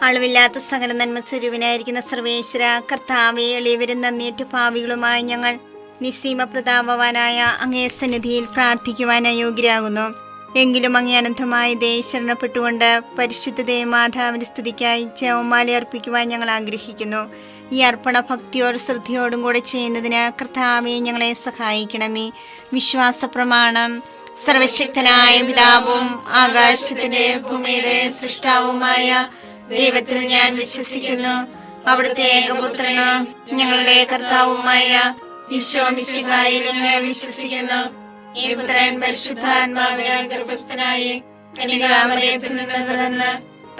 അളവില്ലാത്ത സകല നന്മ സ്വരൂപനായിരിക്കുന്ന സർവേശ്വര കർത്താവെ, എളിയവരും നന്ദിയേറ്റ പാപികളുമായി ഞങ്ങൾ നിസ്സീമ പ്രതാപവാനായ അങ്ങേ സന്നിധിയിൽ പ്രാർത്ഥിക്കുവാൻ അയോഗ്യരാകുന്നു. എങ്കിലും അങ്ങേ അനന്തമായ ദയ ശരണപ്പെട്ടുകൊണ്ട് പരിശുദ്ധ ദേവമാതാവിന്റെ സ്തുതിക്കായി ജപമാല അർപ്പിക്കുവാൻ ഞങ്ങൾ ആഗ്രഹിക്കുന്നു. ഈ അർപ്പണ ഭക്തിയോടും ശ്രദ്ധയോടും കൂടെ ചെയ്യുന്നതിന് കർത്താവെ ഞങ്ങളെ സഹായിക്കണമേ. വിശ്വാസ പ്രമാണം. സർവശക്തനായ പിതാവും ആകാശത്തിന്റെ ഭൂമിയുടെ സൃഷ്ടാവുമായ ദൈവത്തിൽ ഞാൻ വിശ്വസിക്കുന്നു. അവിടുത്തെ ഏകപുത്രന് ഞങ്ങളുടെ കർത്താവുമായ ഈശോ മിശിഹായിലും ഞാൻ വിശ്വസിക്കുന്നു. ഈ പുത്രൻ പരിശുദ്ധാത്മാവിനാൽ ഗർഭസ്ഥനായി കന്യകാമറിയത്തിൽ നിന്ന് പിറന്ന്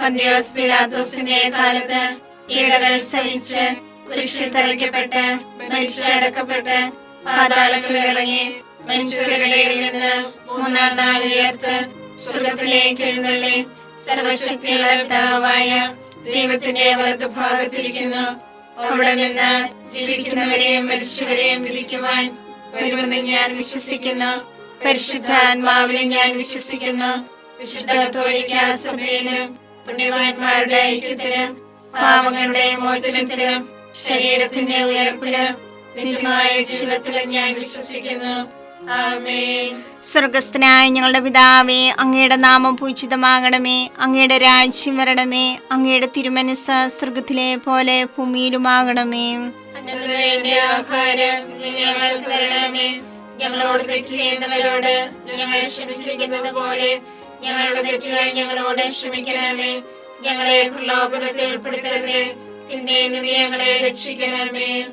പന്തിയോസ് പിലാത്തോസിന്റെ കാലത്ത് പീഡകൾ സഹിച്ച് കുരിശിൽ തറയ്ക്കപ്പെട്ട് മരിച്ചടക്കപ്പെട്ട് പാതാളത്തിൽ ഇറങ്ങി മനുഷ്യരുടെ ഇടയിൽ നിന്ന് മൂന്നാം നാൾ ഉയർത്ത് സ്വർഗ്ഗത്തിലേക്ക് എഴുന്നള്ളി സർവശക്തിയുള്ള പിതാവായ ദൈവത്തിന്റെ വലതുഭാഗത്തിരിക്കുന്നു. അവിടെ നിന്ന് ജീവിക്കുന്നവരെയും മരിച്ചവരെയും വിധിക്കുവാൻ വരുമെന്ന് ഞാൻ വിശ്വസിക്കുന്നു. പരിശുദ്ധാത്മാവിനെ ഞാൻ വിശ്വസിക്കുന്നു. വിശുദ്ധ കത്തോലിക്കാ സഭയിലും പുണ്യവാന്മാരുടെ ഐക്യത്തിലും പാപങ്ങളുടെ മോചനത്തിലും ശരീരത്തിന്റെ ഉയർപ്പിലും നിത്യമായ ജീവിതത്തിലും ഞാൻ വിശ്വസിക്കുന്നു. ആമേൻ. സ്വർഗസ്ഥനായ ഞങ്ങളുടെ പിതാവേ, അങ്ങയുടെ നാമം പൂജിതമാകണമേ. അങ്ങയുടെ രാജ്യം വരണമേ. അങ്ങയുടെ തിരുമനസ്സ് സ്വർഗത്തിലെ പോലെ ഭൂമിയിലുമാകണമേ. വേണ്ട ആഹാരം ഞങ്ങൾക്ക് തരണമേ. ഞങ്ങളോട് തെറ്റ് ചെയ്യുന്നവരോട് ഞങ്ങൾ ക്ഷമിച്ചിരിക്കുന്നത് പോലെ ഞങ്ങളുടെ തെറ്റുകൾ ഞങ്ങളോട് ക്ഷമിക്കണമേ. ഞങ്ങളെ പ്രലോഭനത്തിൽ ഉൾപ്പെടുത്തരുതേ, തിന്മയിൽ ഞങ്ങളെ രക്ഷിക്കണമേ.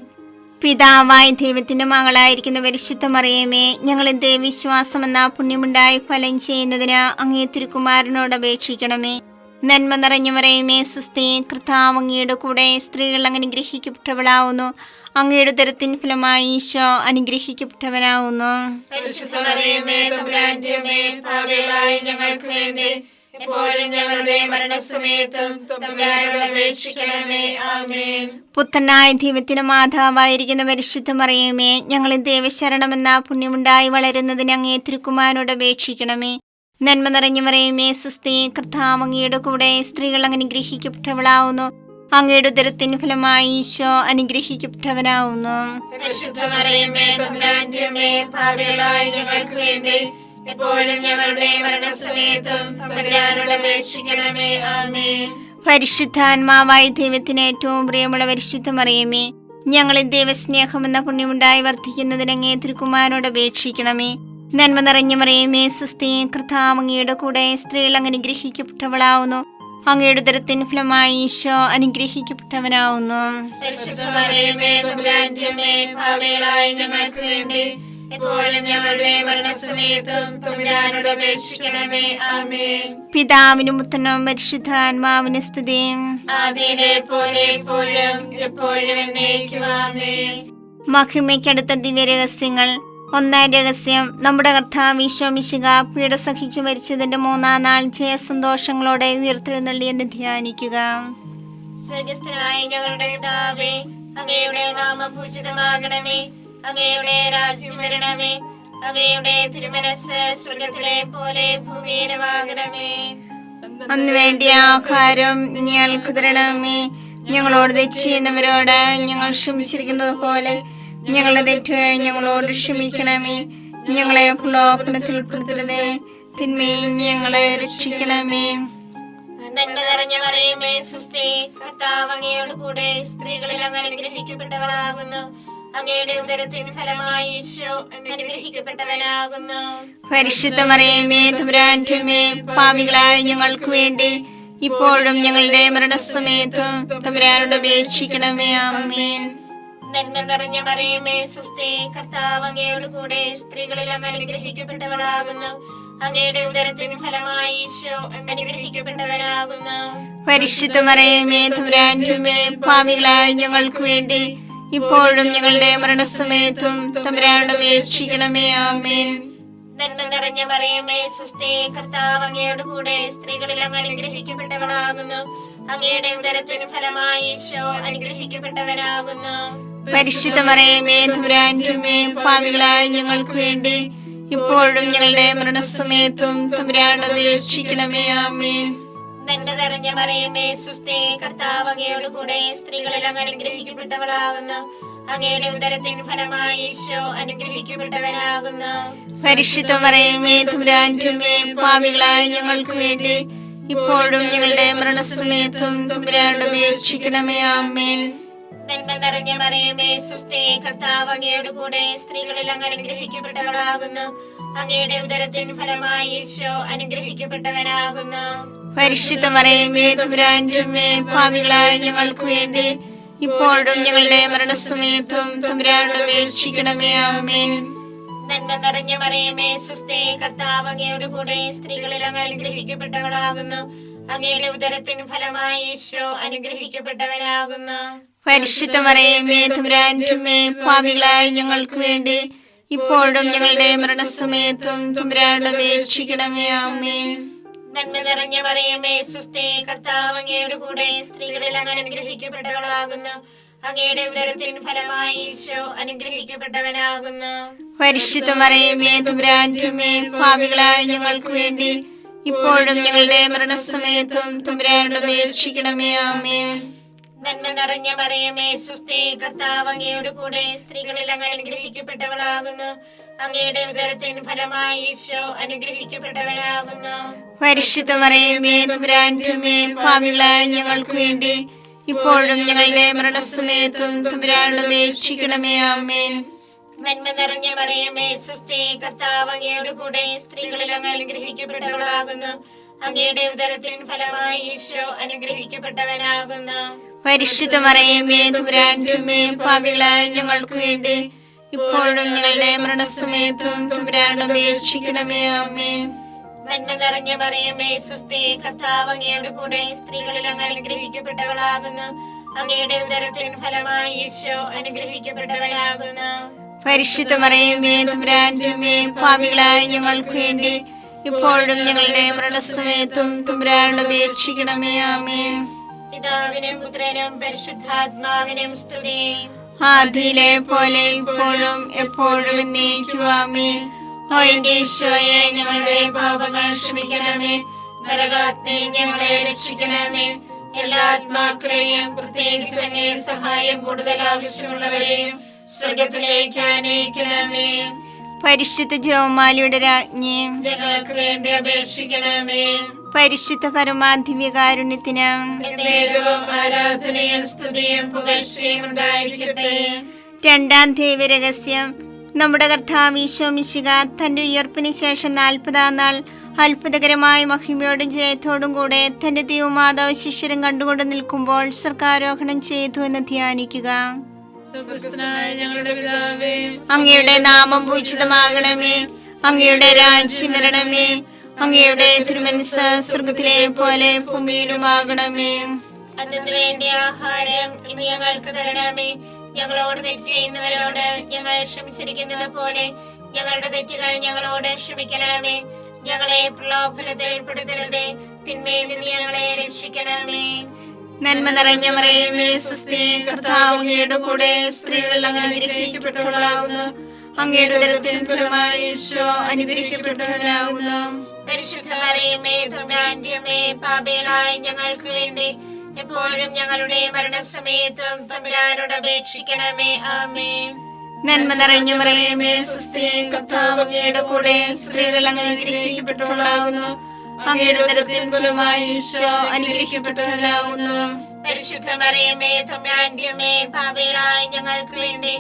പിതാവായ ദൈവത്തിന്റെ മകളായിരിക്കുന്ന പരിശുദ്ധ മറിയമേ, ഞങ്ങളിൽ ദൈവവിശ്വാസം എന്ന പുണ്യമുണ്ടായി ഫലം ചെയ്യുന്നതിന് അങ്ങേ തിരുക്കുമാരനോട് അപേക്ഷിക്കണമേ. നന്മ നിറഞ്ഞു മറിയമേ, സ്വസ്തി, കർത്താവ് അങ്ങയുടെ കൂടെ സ്ത്രീകൾ അനുഗ്രഹിക്കപ്പെട്ടവളാവുന്നു. അങ്ങയുടെ ഉദരത്തിൻ ഫലമായി ഈശോ അനുഗ്രഹിക്കപ്പെട്ടവനാവുന്നു. പരിശുദ്ധ മറിയമേ, തമ്പുരാന്റെ അമ്മേ, പാപികളായ ഞങ്ങൾക്ക് വേണ്ടി എപ്പോഴും ഞങ്ങളുടെ മരണസമയത്തും തമ്പുരാനോട് അപേക്ഷിക്കണമേ. ആമേൻ. പുത്രനായ ദൈവത്തിന്റെ മാതാവായിരിക്കുന്ന പരിശുദ്ധ മറിയമേ, ഞങ്ങളിൽ ദൈവശരണമെന്ന പുണ്യമുണ്ടായി വളരുന്നതിന് അങ്ങേ തിരുക്കുമാരനോട് അപേക്ഷിക്കണമേ. നന്മ നിറഞ്ഞു മറിയമേ, സ്വസ്തി, കർത്താവ് അങ്ങയുടെ കൂടെ സ്ത്രീകൾ അനുഗ്രഹിക്കപ്പെട്ടവളാവുന്നു. അങ്ങയുടെ ഉദരത്തിൻ ഫലമായി ഈശോ അനുഗ്രഹിക്കപ്പെട്ടവനാവുന്നു. പരിശുദ്ധ മറിയമേ, തമ്പുരാന്റെ അമ്മേ, പാപികളായ ഞങ്ങൾക്ക് വേണ്ടി എപ്പോഴും ഞങ്ങളുടെ മരണസമയത്തും തമ്പുരാനോട് അപേക്ഷിക്കണമേ. ആമേൻ. പരിശുദ്ധാത്മാവായ ദൈവത്തിന് ഏറ്റവും പ്രിയമുള്ള പരിശുദ്ധ മറിയമേ, ഞങ്ങളിൽ ദൈവസ്നേഹമെന്ന പുണ്യമുണ്ടായി വർദ്ധിക്കുന്നതിന് അങ്ങേ തിരുക്കുമാരനോട് അപേക്ഷിക്കണമേ. നന്മ നിറഞ്ഞു മറിയമേ, സ്വസ്തി, കർത്താവ് അങ്ങയുടെ കൂടെ സ്ത്രീകൾ അനുഗ്രഹിക്കപ്പെട്ടവളാവുന്നു. അങ്ങയുടെ ഉദരത്തിൻ ഫലമായി ഈശോ അനുഗ്രഹിക്കപ്പെട്ടവനാവുന്നു. പരിശുദ്ധ മറിയമേ, തമ്പുരാന്റെ അമ്മേ, പാപികളായ ഞങ്ങൾക്ക് വേണ്ടി എപ്പോഴും ഞങ്ങളുടെ മരണസമയത്തും തമ്പുരാനോട് അപേക്ഷിക്കണമേ. ആമേൻ. പിതാവിനും പുത്രനും പരിശുദ്ധാത്മാവിനും സ്തുതി. ആദിയിലെ പോലെ എപ്പോഴും എപ്പോഴും എന്നേക്കും. ആമേൻ. മഹിമയ്ക്കടുത്ത ദിവ്യരഹസ്യങ്ങൾ. ഒന്നാം രഹസ്യം, നമ്മുടെ കർത്താവ് ഈശോ മിശിഹാ പീഡ സഹിച്ചു മരിച്ചതിന്റെ മൂന്നാം നാൾ ജയസന്തോഷങ്ങളോടെ ഉയർത്തെഴുന്നള്ളിയെന്ന് ധ്യാനിക്കുക. സ്വർഗസ്ഥനായ ഞങ്ങളുടെ പിതാവേ, അങ്ങയുടെ നാമം പൂജിതമാകണമേ. അങ്ങയുടെ രാജ്യം വരണമേ. അങ്ങയുടെ തിരുമനസ്സ് സ്വർഗത്തിലെ പോലെ ഭൂമിയിലുമാകണമേ. അന്ന് വേണ്ടിയ ആഹാരം ഞങ്ങൾക്ക് തരണമേ. ഞങ്ങളോട് തെറ്റ് ചെയ്യുന്നവരോട് ഞങ്ങൾ ക്ഷമിച്ചിരിക്കുന്നത് പോലെ ഞങ്ങളുടെ തെറ്റുകൾ ഞങ്ങളോട് ക്ഷമിക്കണമേ. ഞങ്ങളെ പ്രലോഭനത്തിൽ ഉൾപ്പെടുത്തരുതേ, തിന്മയിൽ ഞങ്ങളെ രക്ഷിക്കണമേ. നന്മ നിറഞ്ഞ മറിയമേ, സ്വസ്തി, കർത്താവ് അങ്ങയോട് കൂടെ സ്ത്രീകളിൽ അങ്ങ് അനുഗ്രഹിക്കപ്പെട്ടവളാകുന്നു. അങ്ങയുടെ ഉദരത്തിൻ ഫലമായി ഈശോ അനുഗ്രഹിക്കപ്പെട്ടവനാകുന്നു. പരിശുദ്ധ മറിയമേ, തമ്പുരാന്റെ അമ്മേ, പാപികളായ ഞങ്ങൾക്ക് വേണ്ടി ഇപ്പോഴും ഞങ്ങളുടെ മരണസമയത്തും തമ്പുരാനോട് അപേക്ഷിക്കണമേ. ആമേൻ. നന്മ നിറഞ്ഞ മറിയമേ, സ്വസ്തി, കർത്താവ് അങ്ങയോട് കൂടെ സ്ത്രീകളിൽ അങ്ങ് അനുഗ്രഹിക്കപ്പെട്ടവളാകുന്നു. അങ്ങയുടെ ഉദരത്തിൻ ഫലമായി ഈശോ അനുഗ്രഹിക്കപ്പെട്ടവനാകുന്നു. പരിശുദ്ധ മറിയമേ, തമ്പുരാന്റെ അമ്മേ, പാപികളായ ഞങ്ങൾക്ക് വേണ്ടി ഇപ്പോഴും ഞങ്ങളുടെ മരണസമയത്തും തമ്പുരാനോട് അപേക്ഷിക്കണമേ. ആമേൻ. നന്മ നിറഞ്ഞ മറിയമേ, സ്വസ്തി, കർത്താവ് അങ്ങയോട് കൂടെ സ്ത്രീകളിൽ അങ്ങ് അനുഗ്രഹിക്കപ്പെട്ടവളാകുന്നു. അങ്ങയുടെ ഉദരത്തിന് ഫലമായി ഈശോ അനുഗ്രഹിക്കപ്പെട്ടവനാകുന്നു. പരിശുദ്ധ മറിയമേ, തമ്പുരാന്റെ അമ്മേ, പാപികളായ ഞങ്ങൾക്ക് വേണ്ടി ഇപ്പോഴും ഞങ്ങളുടെ മരണസമയത്തും തമ്പുരാനോട് അപേക്ഷിക്കണമേ. ആമേൻ. നന്മ നിറഞ്ഞ മറിയമേ സുസ്ഥി, കർത്താവ് അങ്ങയോട് കൂടെ സ്ത്രീകളിൽ അങ്ങ് അനുഗ്രഹിക്കപ്പെട്ടവളാകുന്നു. അങ്ങയുടെ ഉദരത്തിൻ ഫലമായി ഈശോ അനുഗ്രഹിക്കപ്പെട്ടവനാകുന്നു. പരിശുദ്ധ മറിയമേ തമ്പുരാന്റെ അമ്മേ, പാപികളായ ഞങ്ങൾക്ക് വേണ്ടി ഇപ്പോഴും ഞങ്ങളുടെ മരണസമയത്തും തമ്പുരാനോട് അപേക്ഷിക്കണമേ. ആമേൻ. നന്മ നിറഞ്ഞ മറിയമേ സുസ്ഥി, കർത്താവ് അങ്ങയോട് കൂടെ സ്ത്രീകളിൽ അങ്ങ് അനുഗ്രഹിക്കപ്പെട്ടവളാകുന്നു. അങ്ങയുടെ ഉദരത്തിൻ ഫലമായി ഈശോ അനുഗ്രഹിക്കപ്പെട്ടവനാകുന്നു. പരിശുദ്ധ മറിയമേ തമ്പുരാന്റെ അമ്മേ, പാപികളായ ഞങ്ങൾക്ക് വേണ്ടി ഇപ്പോഴും ഞങ്ങളുടെ മരണസമയത്തും തമ്പുരാനോട് അപേക്ഷിക്കണമേ. ആമേൻ. നന്മ നിറഞ്ഞ മറിയമേ സുസ്ഥി, കർത്താവ് അങ്ങയോട് കൂടെ സ്ത്രീകളിൽ അങ്ങ് അനുഗ്രഹിക്കപ്പെട്ടവളാകുന്നു. അങ്ങയുടെ ഉദരത്തിൻ ഫലമായി ഈശോ അനുഗ്രഹിക്കപ്പെട്ടവനാകുന്നു. പരിശുദ്ധ മറിയമേ തമ്പുരാന്റെ അമ്മേ, പാപികളായ ഞങ്ങൾക്ക് വേണ്ടി ഇപ്പോഴും ഞങ്ങളുടെ മരണസമയത്തും തമ്പുരാനോട് അപേക്ഷിക്കണമേ. ആമേൻ. നന്മ നിറഞ്ഞ മറിയമേ സുസ്ഥി, കർത്താവ് അങ്ങയോട് കൂടെ സ്ത്രീകളിൽ അങ്ങ് അനുഗ്രഹിക്കപ്പെട്ടവളാകുന്നു. അങ്ങയുടെ ഉദരത്തിൻ ഫലമായി ഈശോ അനുഗ്രഹിക്കപ്പെട്ടവനാകുന്നു. പരിശുദ്ധ മറിയമേ തമ്പുരാന്റെ അമ്മേ, പാപികളായ ഞങ്ങൾക്ക് വേണ്ടി ഇപ്പോഴും ഞങ്ങളുടെ മരണസമയത്തും തമ്പുരാനോട് അപേക്ഷിക്കണമേ. ആമേൻ. നന്മ നിറഞ്ഞ മറിയമേ സുസ്ഥി, കർത്താവ് അങ്ങയോട് കൂടെ സ്ത്രീകളിൽ അങ്ങ് അനുഗ്രഹിക്കപ്പെട്ടവളാകുന്നു. അങ്ങയുടെ ഉദരത്തിൻ ഫലമായി ഈശോ അനുഗ്രഹിക്കപ്പെട്ടവനാകുന്നു. പരിശുദ്ധ മറിയമേ തമ്പുരാന്റെ അമ്മേ, പാപികളായ ഞങ്ങൾക്ക് വേണ്ടി ഇപ്പോഴും ഞങ്ങളുടെ മരണസമയത്തും തമ്പുരാനോട് അപേക്ഷിക്കണമേ. ആമേൻ. നന്മ നിറഞ്ഞ മറിയമേ സുസ്ഥി, കർത്താവ് അങ്ങയോട് കൂടെ സ്ത്രീകളിൽ അങ്ങ് അനുഗ്രഹിക്കപ്പെട്ടവളാകുന്നു. അങ്ങയുടെ ഉദരത്തിൻ ഫലമായി ഈശോ അനുഗ്രഹിക്കപ്പെട്ടവനാകുന്നു. പരിശുദ്ധ മറിയമേ തമ്പുരാന്റെ അമ്മേ, പാപികളായ ഞങ്ങൾക്ക് വേണ്ടി ഇപ്പോഴും ഞങ്ങളുടെ മരണസമയത്തും തമ്പുരാനോട് അപേക്ഷിക്കണമേ. ആമേൻ. നന്മ നിറഞ്ഞ മറിയമേ സുസ്ഥി, കർത്താവ് അങ്ങയോട് കൂടെ സ്ത്രീകളിൽ അങ്ങ് അനുഗ്രഹിക്കപ്പെട്ടവളാകുന്നു. അങ്ങയുടെ ഉദരത്തിൻ ഫലമായി ഈശോ അനുഗ്രഹിക്കപ്പെട്ടവനാകുന്നു. പരിശുദ്ധ മറിയമേ തമ്പുരാന്റെ അമ്മേ, പാപികളായ ഞങ്ങൾക്ക് വേണ്ടി ഇപ്പോഴും ഞങ്ങളുടെ മരണസമയത്തും തമ്പുരാനോട് അപേക്ഷിക്കണമേ. ആമേൻ. പിതാവിനും പുത്രനും പരിശുദ്ധാത്മാവിനും സ്തുതി. ആദിയിലെ പോലെ ഇപ്പോഴും എപ്പോഴും എന്നേക്കും. ആമേൻ. ഓ എന്റെ ഈശോയെ, ഞങ്ങളുടെ പാപങ്ങൾ ക്ഷമിക്കണമേ. നരകാഗ്നി ഞങ്ങളെ രക്ഷിക്കണമേ. എല്ലാ ആത്മാക്കളെയും പ്രത്യേകിച്ച് അങ്ങേ സഹായം കൂടുതൽ ആവശ്യമുള്ളവരെയും സ്വർഗത്തിലേക്ക് ആനയിക്കണമേ. പരിശുദ്ധ ജപമാലയുടെ രാജ്ഞി, ഞങ്ങൾക്ക് വേണ്ടി അപേക്ഷിക്കണമേ. പരിശുദ്ധ പരമാധിവ്യകാരുണ്യത്തിന് എന്നേരവും ആരാധനയും സ്തുതിയും പുകഴ്ചയും ഉണ്ടായിരിക്കട്ടെ. രണ്ടാം ദൈവരഹസ്യം. നമ്മുടെ കർത്താവ് ഈശോ മിശിഹ തന്റെ ഉയർപ്പിന് ശേഷം 40-ാം നാൾ അത്ഭുതകരമായ മഹിമയോടും ജയത്തോടും കൂടെ തന്റെ ദൈവമാതാവ് ശിഷ്യരും കണ്ടുകൊണ്ട് നിൽക്കുമ്പോൾ സ്വർഗ്ഗാരോഹണം ചെയ്തു എന്ന് ധ്യാനിക്കുക. ഞങ്ങളുടെ പിതാവേ, അങ്ങയുടെ നാമം പൂജിതമാകണമേ. അങ്ങയുടെ രാജ്യം വരണമേ. അങ്ങയുടെ തിരുമനസ്സ് സ്വർഗ്ഗത്തിലെ പോലെ ഭൂമിയിലുമാകണമേ. അതിനു വേണ്ടി ആഹാരം ഇനി ഞങ്ങൾക്ക് തരണമേ. ഞങ്ങളോട് തെറ്റ് ചെയ്യുന്നവരോട് ഞങ്ങൾ ക്ഷമിച്ചിരിക്കുന്നത് പോലെ ഞങ്ങളുടെ തെറ്റുകൾ ഞങ്ങളോട് ക്ഷമിക്കണമേ. ഞങ്ങളെ പ്രലോഭനത്തിൽ ഉൾപ്പെടുത്തരുതേ, തിന്മയിൽ നിന്ന് ഞങ്ങളെ രക്ഷിക്കണമേ. നന്മ നിറഞ്ഞ മറിയമേ സുസ്ഥി, കർത്താവ് അങ്ങയുടെ കൂടെ സ്ത്രീകൾ അങ്ങ് അനുഗ്രഹിക്കപ്പെട്ടവളാകുന്നു. അങ്ങയുടെ ഉദരത്തിൻ ഫലമായി ഈശോ അനുഗ്രഹിക്കപ്പെട്ടവനാകുന്നു. പരിശുദ്ധ മറിയമേ തമ്പുരാന്റെ അമ്മേ, പാപികളായ ഞങ്ങൾക്ക് വേണ്ടി എപ്പോഴും ഞങ്ങളുടെ മരണസമയത്തും തമ്പുരാനോട് അപേക്ഷിക്കണമേ. ആമേൻ. നന്മ നിറഞ്ഞ മറിയമേ സുസ്ഥി, കർത്താവ് അങ്ങയുടെ കൂടെ സ്ത്രീകൾ അങ്ങ് അനുഗ്രഹിക്കപ്പെട്ടവളാകുന്നു. അങ്ങയുടെ ഉദരത്തിൻ ഫലമായി ഈശോ അനുഗ്രഹിക്കപ്പെട്ടവനാകുന്നു. പരിശുദ്ധ മറിയമേ തമ്പുരാന്റെ അമ്മേ, പാപികളായ ഞങ്ങൾക്ക് വേണ്ടി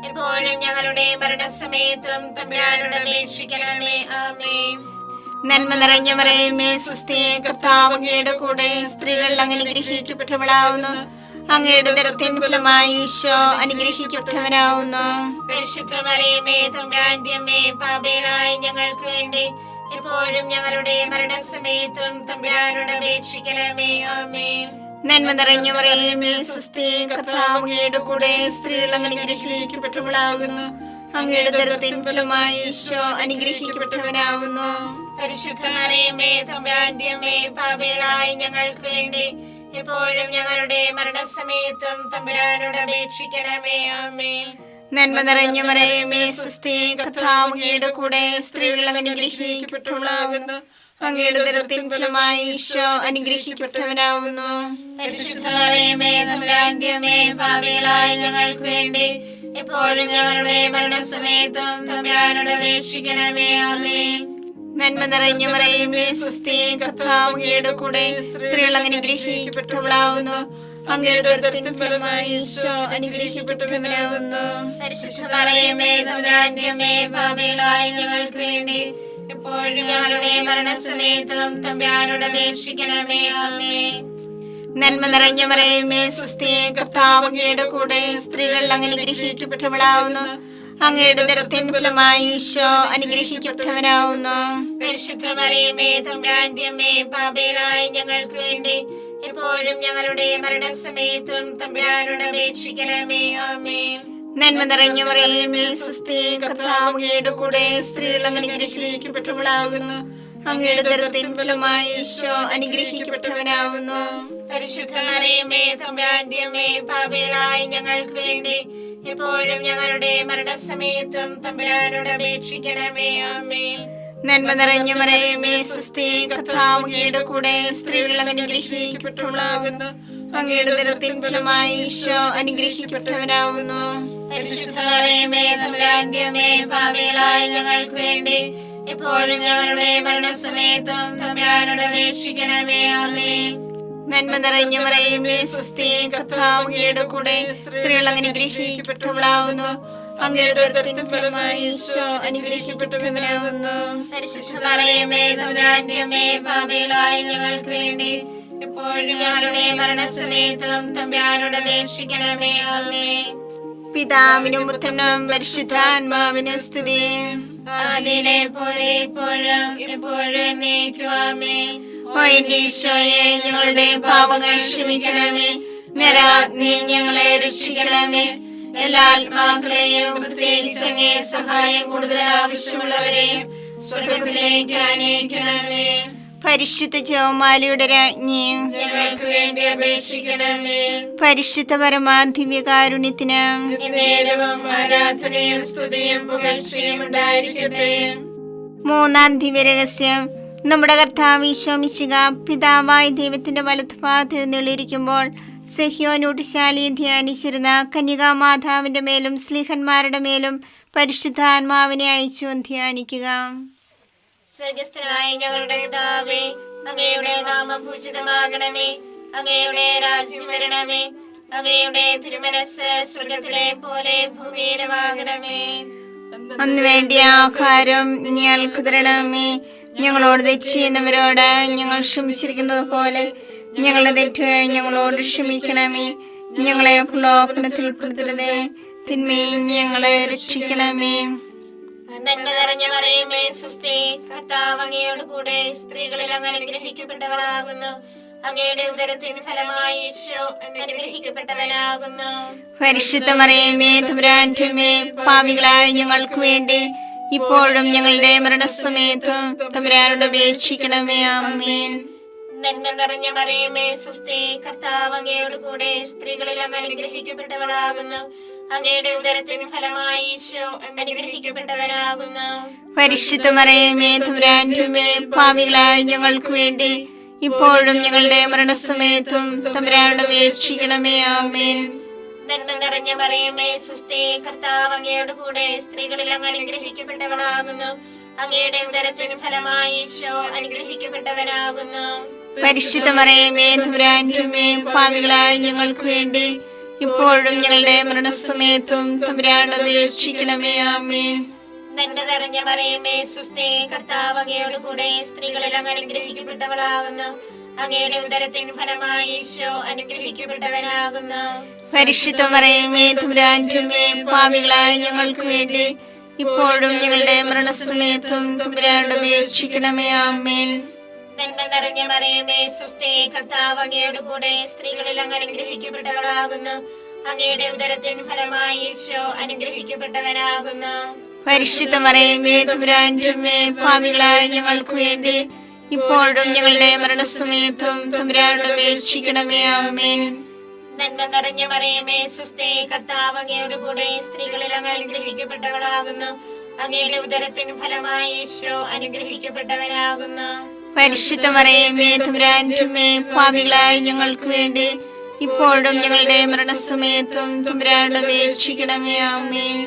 എപ്പോഴും ഞങ്ങളുടെ മരണസമയത്തും തമ്പുരാനോട് അപേക്ഷിക്കണമേ. ആമേൻ. നന്മ നിറഞ്ഞ മറിയമേ സുസ്ഥി, കർത്താവ് അങ്ങയുടെ കൂടെ സ്ത്രീകൾ അങ്ങ് അനുഗ്രഹിക്കപ്പെട്ടവളാകുന്നു. അങ്ങയുടെ ഉദരത്തിൻ ഫലമായി ഈശോ അനുഗ്രഹിക്കപ്പെട്ടവനാകുന്നു. പരിശുദ്ധ മറിയമേ തമ്പുരാന്റെ അമ്മേ, പാപികളായ ഞങ്ങൾക്ക് വേണ്ടി എപ്പോഴും ഞങ്ങളുടെ മരണസമയത്തും തമ്പുരാനോട് അപേക്ഷിക്കണമേ. ആമേൻ. നന്മ നിറഞ്ഞ മറിയമേ സുസ്ഥി, കർത്താവ് അങ്ങയുടെ കൂടെ സ്ത്രീകൾ അങ്ങ് അനുഗ്രഹിക്കപ്പെട്ടവളാകുന്നു. അങ്ങയുടെ ഉദരത്തിൻ ഫലമായി ഈശോ അനുഗ്രഹിക്കപ്പെട്ടവനാകുന്നു. പരിശുദ്ധ മറിയമേ തമ്പുരാന്റെ അമ്മേ, പാപികളായ ഞങ്ങൾക്ക് വേണ്ടി എപ്പോഴും ഞങ്ങളുടെ മരണസമയത്തും തമ്പുരാനോട് അപേക്ഷിക്കണമേ. ആമേൻ. നന്മ നിറഞ്ഞ മറിയമേ സുസ്ഥി, കർത്താവ് അങ്ങയുടെ കൂടെ സ്ത്രീകൾ അങ്ങ് അനുഗ്രഹിക്കപ്പെട്ടവളാകുന്നു. അങ്ങയുടെ ഉദരത്തിൻ ഫലമായി ഈശോ അനുഗ്രഹിക്കപ്പെട്ടവനാവുന്നു. പരിശുദ്ധ മറിയമേ തമ്പുരാന്റെ അമ്മേ, പാപികളായ ഞങ്ങൾക്ക് വേണ്ടി എപ്പോഴും ഞങ്ങളുടെ മരണസമയത്തും തമ്പുരാനോട് അപേക്ഷിക്കണമേ. ആമേൻ. നന്മ നിറഞ്ഞ മറിയമേ സ്വസ്തി, കർത്താവ് അങ്ങയുടെ കൂടെ, സ്ത്രീകൾ അനുഗ്രഹിക്കപ്പെട്ടവളാവുന്നു. അങ്ങയുടെ ഉദരത്തിൻ ഫലമായി ഈശോ അനുഗ്രഹിക്കപ്പെട്ടവനാവുന്നു. പരിശുദ്ധ മറിയമേ തമ്പുരാന്റെ അമ്മേ, പാപികളായ ഞങ്ങൾക്ക് വേണ്ടി എപ്പോഴും ഞങ്ങളുടെ മരണസമയത്തും തമ്പുരാനോട് അപേക്ഷിക്കണമേ. ആമേൻ. നന്മ നിറഞ്ഞ മറിയമേ സ്വസ്തി, കർത്താവ് അങ്ങയുടെ കൂടെ, സ്ത്രീകൾ അനുഗ്രഹിക്കപ്പെട്ടവളാവുന്നു. അങ്ങയുടെ ഉദരത്തിൻ ഫലമായി ഈശോ അനുഗ്രഹിക്കപ്പെട്ടവനാവുന്നു. പരിശുദ്ധ മറിയമേ തമ്പുരാന്റെ അമ്മേ, പാപികളായ ഞങ്ങൾക്ക് വേണ്ടി എപ്പോഴും ഞങ്ങളുടെ മരണസമയത്തും തമ്പുരാനോട് അപേക്ഷിക്കണമേ. ആമേൻ. നന്മ നിറഞ്ഞ മറിയമേ സ്വസ്തി, കർത്താവ് അങ്ങയുടെ കൂടെ, സ്ത്രീകൾ അനുഗ്രഹിക്കപ്പെട്ടവളാകുന്നു. അങ്ങയുടെ ഉദരത്തിൻ ഫലമായി ഈശോ അനുഗ്രഹിക്കപ്പെട്ടവനാവുന്നു. പരിശുദ്ധ മറിയമേ തമ്പുരാന്റെ അമ്മേ, പാപികളായ ഞങ്ങൾക്ക് വേണ്ടി എപ്പോഴും ഞങ്ങളുടെ മരണസമയത്തും തമ്പുരാനോട് അപേക്ഷിക്കണമേ. ആമേൻ. നന്മ നിറഞ്ഞ മറിയമേ സ്വസ്തി, കർത്താവ് അങ്ങയുടെ കൂടെ, സ്ത്രീകൾ അനുഗ്രഹിക്കപ്പെട്ടവളാകുന്നു. അങ്ങയുടെ ഉദരത്തിൻ ഫലമായി ഈശോ അനുഗ്രഹിക്കപ്പെട്ടവനാവുന്നു. പരിശുദ്ധ മറിയമേ തമ്പുരാന്റെ അമ്മേ, പാപികളായ ഞങ്ങൾക്ക് വേണ്ടി എപ്പോഴും ഞങ്ങളുടെ മരണസമയത്തും തമ്പുരാനോട് അപേക്ഷിക്കണമേ. ആമേൻ. നന്മ നിറഞ്ഞ മറിയമേ സ്വസ്തി, കർത്താവ് അങ്ങയുടെ കൂടെ, സ്ത്രീകൾ അനുഗ്രഹിക്കപ്പെട്ടവളാവുന്നു. അങ്ങയുടെ ഉദരത്തിൻ ഫലമായി ഈശോ അനുഗ്രഹിക്കപ്പെട്ടവനാവുന്നു. പരിശുദ്ധ മറിയമേ തമ്പുരാന്റെ അമ്മേ, പാപികളായ ഞങ്ങൾക്ക് വേണ്ടി എപ്പോഴും ഞങ്ങളുടെ മരണസമയത്തും തമ്പുരാനോട് അപേക്ഷിക്കണമേ. ആമേൻ. പിതാവിനും പുത്രനും പരിശുദ്ധാത്മാവിനും സ്തുതി. ആദിയിലെ പോലെ ഇപ്പോഴും എപ്പോഴും എന്നേക്കും. ആമേൻ. ഓ എന്റെ ഈശോയെ, ഞങ്ങളുടെ പാപങ്ങൾ ക്ഷമിക്കണമേ. നരാഗ്നി ഞങ്ങളെ രക്ഷിക്കണമേ. എല്ലാ ആത്മാക്കളെയും, പ്രത്യേകിച്ച് അങ്ങേ സഹായം കൂടുതൽ ആവശ്യമുള്ളവരെയും സ്വർഗ്ഗത്തിലേക്ക് ആനയിക്കണമേ. പരിശുദ്ധ ജപമാലയുടെ രാജ്ഞിയും ഞങ്ങൾക്ക് വേണ്ടി അപേക്ഷിക്കണമേ. പരിശുദ്ധ പരമാധിവ്യകാരുണ്യത്തിന് നേരവും ആരാധനയും സ്തുതിയും പുകഴ്ചയും ഉണ്ടായിരിക്കട്ടെ. മൂന്നാം ദിവ്യരഹസ്യം. നമ്മുടെ കർത്താവ് ഈശോ മിശിഹ പിതാവായ ദൈവത്തിന്റെ വലത്തുഭാഗത്ത് എഴുന്നള്ളിയിരിക്കുമ്പോൾ സഹ്യോനൂട്ടുശാലിയെ ധ്യാനിച്ചിരുന്ന കന്യകാമാതാവിന്റെ മേലും സ്ലീഹന്മാരുടെ മേലും പരിശുദ്ധാത്മാവിനെ അയച്ചു ധ്യാനിക്കുക. സ്വർഗസ്ഥനായ ഞങ്ങളുടെ പിതാവേ, അങ്ങയുടെ നാമം പൂജിതമാകണമേ. അങ്ങയുടെ രാജ്യം വരണമേ. അങ്ങയുടെ തിരുമനസ്സ് സ്വർഗത്തിലെ പോലെ ഭൂമിയിലുമാകണമേ. അന്ന് വേണ്ടിയ ആഹാരം ഞങ്ങൾക്ക് തരണമേ. ഞങ്ങളോട് തെറ്റ് ചെയ്യുന്നവരോട് ഞങ്ങൾ ക്ഷമിച്ചിരിക്കുന്നത് പോലെ ഞങ്ങളുടെ തെറ്റുകൾ ഞങ്ങളോട് ക്ഷമിക്കണമേ. ഞങ്ങളെ പ്രലോഭനത്തിൽ ഉൾപ്പെടുത്തരുതേ, തിന്മയിൽ ഞങ്ങളെ രക്ഷിക്കണമേ. നന്മ നിറഞ്ഞ മറിയമേ സ്വസ്തി, കർത്താവ് അങ്ങയോട് കൂടെ, സ്ത്രീകളിൽ അങ്ങ് അനുഗ്രഹിക്കപ്പെട്ടവളാകുന്നു. അങ്ങയുടെ ഉദരത്തിൻ ഫലമായി ഈശോ അനുഗ്രഹിക്കപ്പെട്ടവനാകുന്നു. പരിശുദ്ധ മറിയമേ തമ്പുരാന്റെ അമ്മേ, പാപികളായ ഞങ്ങൾക്ക് വേണ്ടി ഇപ്പോഴും ഞങ്ങളുടെ മരണസമയത്തും തമ്പുരാനോട് അപേക്ഷിക്കണമേ. ആമേൻ. നന്മ നിറഞ്ഞ മറിയമേ സ്വസ്തി, കർത്താവ് അങ്ങയോട് കൂടെ, സ്ത്രീകളിൽ അങ്ങ് അനുഗ്രഹിക്കപ്പെട്ടവളാകുന്നു. അങ്ങയുടെ ഉദരത്തിൻ ഫലമായി ഈശോ അനുഗ്രഹിക്കപ്പെട്ടവനാകുന്നു. പരിശുദ്ധ മറിയമേ തമ്പുരാന്റെ അമ്മേ, പാപികളായ ഞങ്ങൾക്ക് വേണ്ടി ഇപ്പോഴും ഞങ്ങളുടെ മരണസമയത്തും തമ്പുരാനോട് അപേക്ഷിക്കണമേ. ആമേൻ. നന്മ നിറഞ്ഞ മറിയമേ സ്വസ്തി, കർത്താവ് അങ്ങയോട് കൂടെ, സ്ത്രീകളിൽ അങ്ങ് അനുഗ്രഹിക്കപ്പെട്ടവളാകുന്നു. അങ്ങയുടെ ഉദരത്തിൻ ഫലമായി ഈശോ അനുഗ്രഹിക്കപ്പെട്ടവനാകുന്നു. പരിശുദ്ധ മറിയമേ തമ്പുരാന്റെ അമ്മേ, പാപികളായ ഞങ്ങൾക്ക് വേണ്ടി ഇപ്പോഴും ഞങ്ങളുടെ മരണസമയത്തും തമ്പുരാനോട് അപേക്ഷിക്കണമേ. ആമേൻ. നന്മ നിറഞ്ഞ മറിയമേ സ്വസ്തി, കർത്താവ് അങ്ങയോട് കൂടെ, സ്ത്രീകളിൽ അങ്ങ് അനുഗ്രഹിക്കപ്പെട്ടവളാകുന്നു. അങ്ങയുടെ ഉദരത്തിൻ ഫലമായി ഈശോ അനുഗ്രഹിക്കപ്പെട്ടവനാകുന്നു. പരിശുദ്ധ മറിയമേ തമ്പുരാന്റെ അമ്മേ, പാപികളായ ഞങ്ങൾക്ക് വേണ്ടി ഇപ്പോഴും ഞങ്ങളുടെ മരണസമയത്തും തമ്പുരാനോട് അപേക്ഷിക്കണമേ. ആമേൻ. നന്മ നിറഞ്ഞ മറിയമേ സ്വസ്തി, കർത്താവ് അങ്ങയോട് കൂടെ, സ്ത്രീകളിൽ അങ്ങ് അനുഗ്രഹിക്കപ്പെട്ടവളാകുന്നു. അങ്ങയുടെ ഉദരത്തിൻ ഫലമായി ഈശോ അനുഗ്രഹിക്കപ്പെട്ടവനാകുന്നു. പരിശുദ്ധ മറിയമേ തമ്പുരാന്റെ അമ്മേ, പാപികളായ ഞങ്ങൾക്ക് വേണ്ടി ഇപ്പോഴും ഞങ്ങളുടെ മരണസമയത്തും തമ്പുരാനോട് അപേക്ഷിക്കണമേ. ആമേൻ. നന്മ നിറഞ്ഞ മറിയമേ സ്വസ്തി, കർത്താവ് അങ്ങയോട് കൂടെ, സ്ത്രീകളിൽ അങ്ങ് അനുഗ്രഹിക്കപ്പെട്ടവളാകുന്നു. അങ്ങയുടെ ഉദരത്തിൻ ഫലമായി ഈശോ അനുഗ്രഹിക്കപ്പെട്ടവനാകുന്നു. പരിശുദ്ധ മറിയമേ തമ്പുരാന്റെ അമ്മേ, പാപികളായ ഞങ്ങൾക്ക് വേണ്ടി ഇപ്പോഴും ഞങ്ങളുടെ മരണസമയത്തും തമ്പുരാനോട് അപേക്ഷിക്കണമേ. ആമേൻ.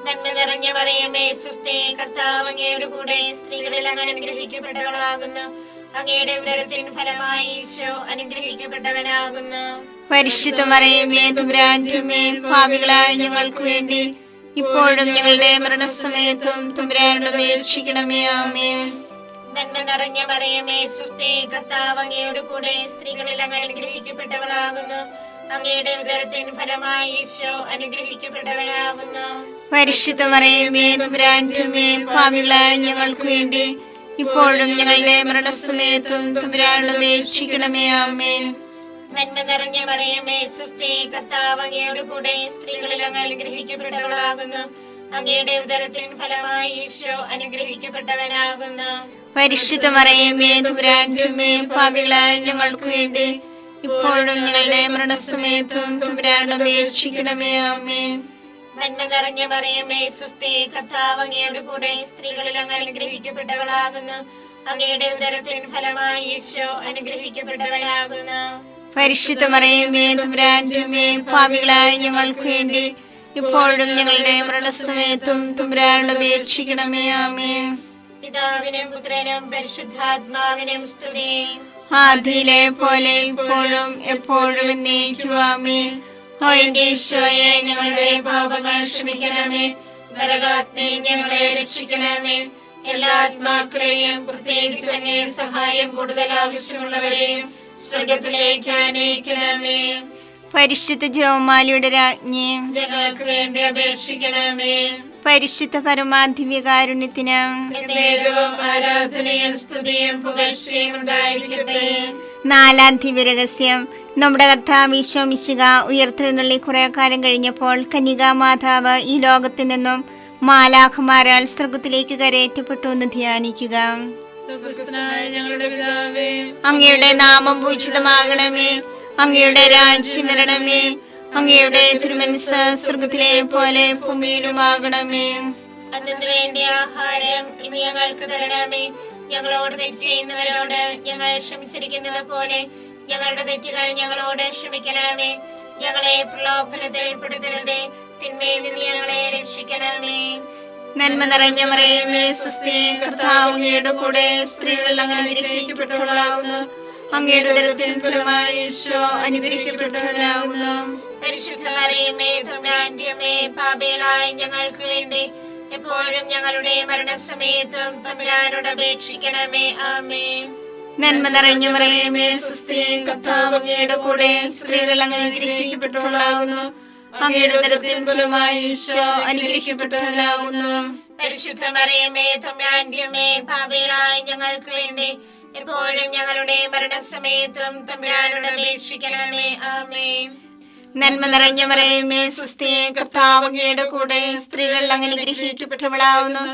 നന്മ നിറഞ്ഞ മറിയമേ സ്വസ്തി, കർത്താവ് അങ്ങയുടെ കൂടെ സ്ത്രീകളിൽ അങ്ങ് അനുഗ്രഹിക്കപ്പെട്ടവളാകുന്നു. അങ്ങയുടെ ഉദരത്തിൻ ഫലമായി ഈശോ അനുഗ്രഹിക്കപ്പെട്ടവനാകുന്നു. പരിശുദ്ധ മറിയമേ തമ്പുരാന്റെ അമ്മേ, പാപികളായ ഞങ്ങൾക്ക് വേണ്ടി ഇപ്പോഴും ഞങ്ങളുടെ മരണസമയത്തും തമ്പുരാനോട് അപേക്ഷിക്കണമേ. ആമേൻ. നന്മ നിറഞ്ഞ മറിയമേ സ്വസ്തി, കർത്താവ് അങ്ങയുടെ കൂടെ സ്ത്രീകളിൽ അങ്ങ് അനുഗ്രഹിക്കപ്പെട്ടവളാകുന്നു. അങ്ങയുടെ ഉദരത്തിൻ ഫലമായി ഈശോ അനുഗ്രഹിക്കപ്പെട്ടവനാകുന്നു. പരിശുദ്ധ മറിയമേ തമ്പുരാന്റെ അമ്മേ, പാപികളായ ഞങ്ങൾക്ക് വേണ്ടി ഇപ്പോഴും ഞങ്ങളുടെ മരണസമയത്തും തമ്പുരാനോട് അപേക്ഷിക്കണമേ. ആമേൻ. നന്മ നിറഞ്ഞ മറിയമേ സ്വസ്തി, കർത്താവ് അങ്ങയുടെ കൂടെ സ്ത്രീകളിൽ അങ്ങ് അനുഗ്രഹിക്കപ്പെട്ടവളാകുന്നു. അങ്ങയുടെ ഉദരത്തിൻ ഫലമായി ഈശോ അനുഗ്രഹിക്കപ്പെട്ടവനാകുന്നു. പരിശുദ്ധ മറിയമേ തമ്പുരാന്റെ അമ്മേ, പാപികളായ ഞങ്ങൾക്ക് വേണ്ടി ഇപ്പോഴും ഞങ്ങളുടെ മരണസമയത്തും തമ്പുരാനോട് അപേക്ഷിക്കണമേ. ആമേൻ. നന്മ നിറഞ്ഞ മറിയമേ സ്വസ്തി, കർത്താവ് അങ്ങയുടെ കൂടെ സ്ത്രീകളിൽ അങ്ങ് അനുഗ്രഹിക്കപ്പെട്ടവളാകുന്നു. അങ്ങയുടെ ഉദരത്തിൻ ഫലമായി ഈശോ അനുഗ്രഹിക്കപ്പെട്ടവനാകുന്നു. പരിശുദ്ധ മറിയമേ തമ്പുരാന്റെ അമ്മേ, പാപികളായ ഞങ്ങൾക്ക് വേണ്ടി ഇപ്പോഴും ഞങ്ങളുടെ മരണസമയത്തും തമ്പുരാനോട് അപേക്ഷിക്കണമേ. ആമേൻ. പിതാവിനും പുത്രനും പരിശുദ്ധാത്മാവിനും സ്തുതി. ആദിയിലെ പോലെ ഇപ്പോഴും എപ്പോഴും എന്നേക്കും. ആമേൻ. ഓ എന്റെ ഈശോയെ, ഞങ്ങളുടെ പാപങ്ങൾ ക്ഷമിക്കണമേ. നരകാഗ്നി ഞങ്ങളെ രക്ഷിക്കണമേ. എല്ലാ ആത്മാക്കളെയും പ്രത്യേകിച്ച് അങ്ങേ സഹായം കൂടുതൽ ആവശ്യമുള്ളവരെയും സ്വർഗത്തിലേക്ക് ആനയിക്കണമേ. പരിശുദ്ധ ജപമാലയുടെ രാജ്ഞി, ഞങ്ങൾക്ക് വേണ്ടി അപേക്ഷിക്കണമേ. പരിശുദ്ധ പരമാധിവ്യകാരുണ്യത്തിന് എന്നേരവും ആരാധനയും സ്തുതിയും പുകഴ്ചയും ഉണ്ടായിരിക്കട്ടെ. നാലാം ദിവ്യരഹസ്യം. നമ്മുടെ കർത്താവ് ഈശോ മിശിഹ ഉയർത്തെഴുന്നള്ളി കുറെ കാലം കഴിഞ്ഞപ്പോൾ കന്യകാ മാതാവ് ഈ ലോകത്തിൽ നിന്നും മാലാഖമാരാൽ സ്വർഗത്തിലേക്ക് കരയേറ്റപ്പെട്ടു എന്ന് ധ്യാനിക്കുക. സ്വർഗ്ഗസ്ഥനായ ഞങ്ങളുടെ പിതാവേ, അങ്ങയുടെ നാമം പൂജിതമാകണമേ. അങ്ങയുടെ രാജ്യം വരണമേ. അങ്ങയുടെ തിരുമനസ്സ് സ്വർഗത്തിലെ പോലെ ഭൂമിയിലുമാകണമേ. അതിനു വേണ്ടി ആഹാരം ഇനി ഞങ്ങൾക്ക് തരണമേ. ഞങ്ങളോട് തെറ്റ് ചെയ്യുന്നവരോട് ഞങ്ങൾ ക്ഷമിച്ചിരിക്കുന്നത് പോലെ ഞങ്ങളുടെ തെറ്റുകൾ ഞങ്ങളോട് ക്ഷമിക്കണമേ. ഞങ്ങളെ പ്രലോഭനത്തിൽ ഉൾപ്പെടുത്തരുതേ, തിന്മയിൽ നിന്ന് ഞങ്ങളെ രക്ഷിക്കണമേ. നന്മ നിറഞ്ഞ മറിയമേ സ്വസ്തി, കർത്താവ് അങ്ങയുടെ കൂടെ സ്ത്രീകൾ അങ്ങനെ അനുഗ്രഹിക്കപ്പെട്ടവളാകുന്നു. അങ്ങയുടെ ഉദരത്തിൻ ഫലമായി ഈശോ അനുഗ്രഹിക്കപ്പെട്ടവനാകുന്നു. പരിശുദ്ധ മറിയമേ തമ്പുരാന്റെ അമ്മേ, പാപികളായ ഞങ്ങൾക്ക് വേണ്ടി എപ്പോഴും ഞങ്ങളുടെ മരണസമയത്തും തമ്പുരാനോട് അപേക്ഷിക്കണമേ. ആമേൻ. നന്മ നിറഞ്ഞ മറിയമേ സ്വസ്തി, കർത്താവ് അങ്ങയുടെ കൂടെ സ്ത്രീകൾ അങ്ങനെ അനുഗ്രഹിക്കപ്പെട്ടവളാകുന്നു. അങ്ങയുടെ ഉദരത്തിൻ ഫലമായി ഈശോ അനുഗ്രഹിക്കപ്പെട്ടവനാകുന്നു. പരിശുദ്ധ മറിയമേ തമ്പുരാന്റെ അമ്മേ, പാപികളായ ഞങ്ങൾക്ക് വേണ്ടി എപ്പോഴും ഞങ്ങളുടെ മരണസമയത്തും തമ്പുരാനോട് അപേക്ഷിക്കണമേ. ആമേൻ. നന്മ നിറഞ്ഞ മറിയമേ സ്വസ്തി, കർത്താവ് അങ്ങയുടെ കൂടെ സ്ത്രീകൾ അങ്ങനെ അനുഗ്രഹിക്കപ്പെട്ടവളാകുന്നു.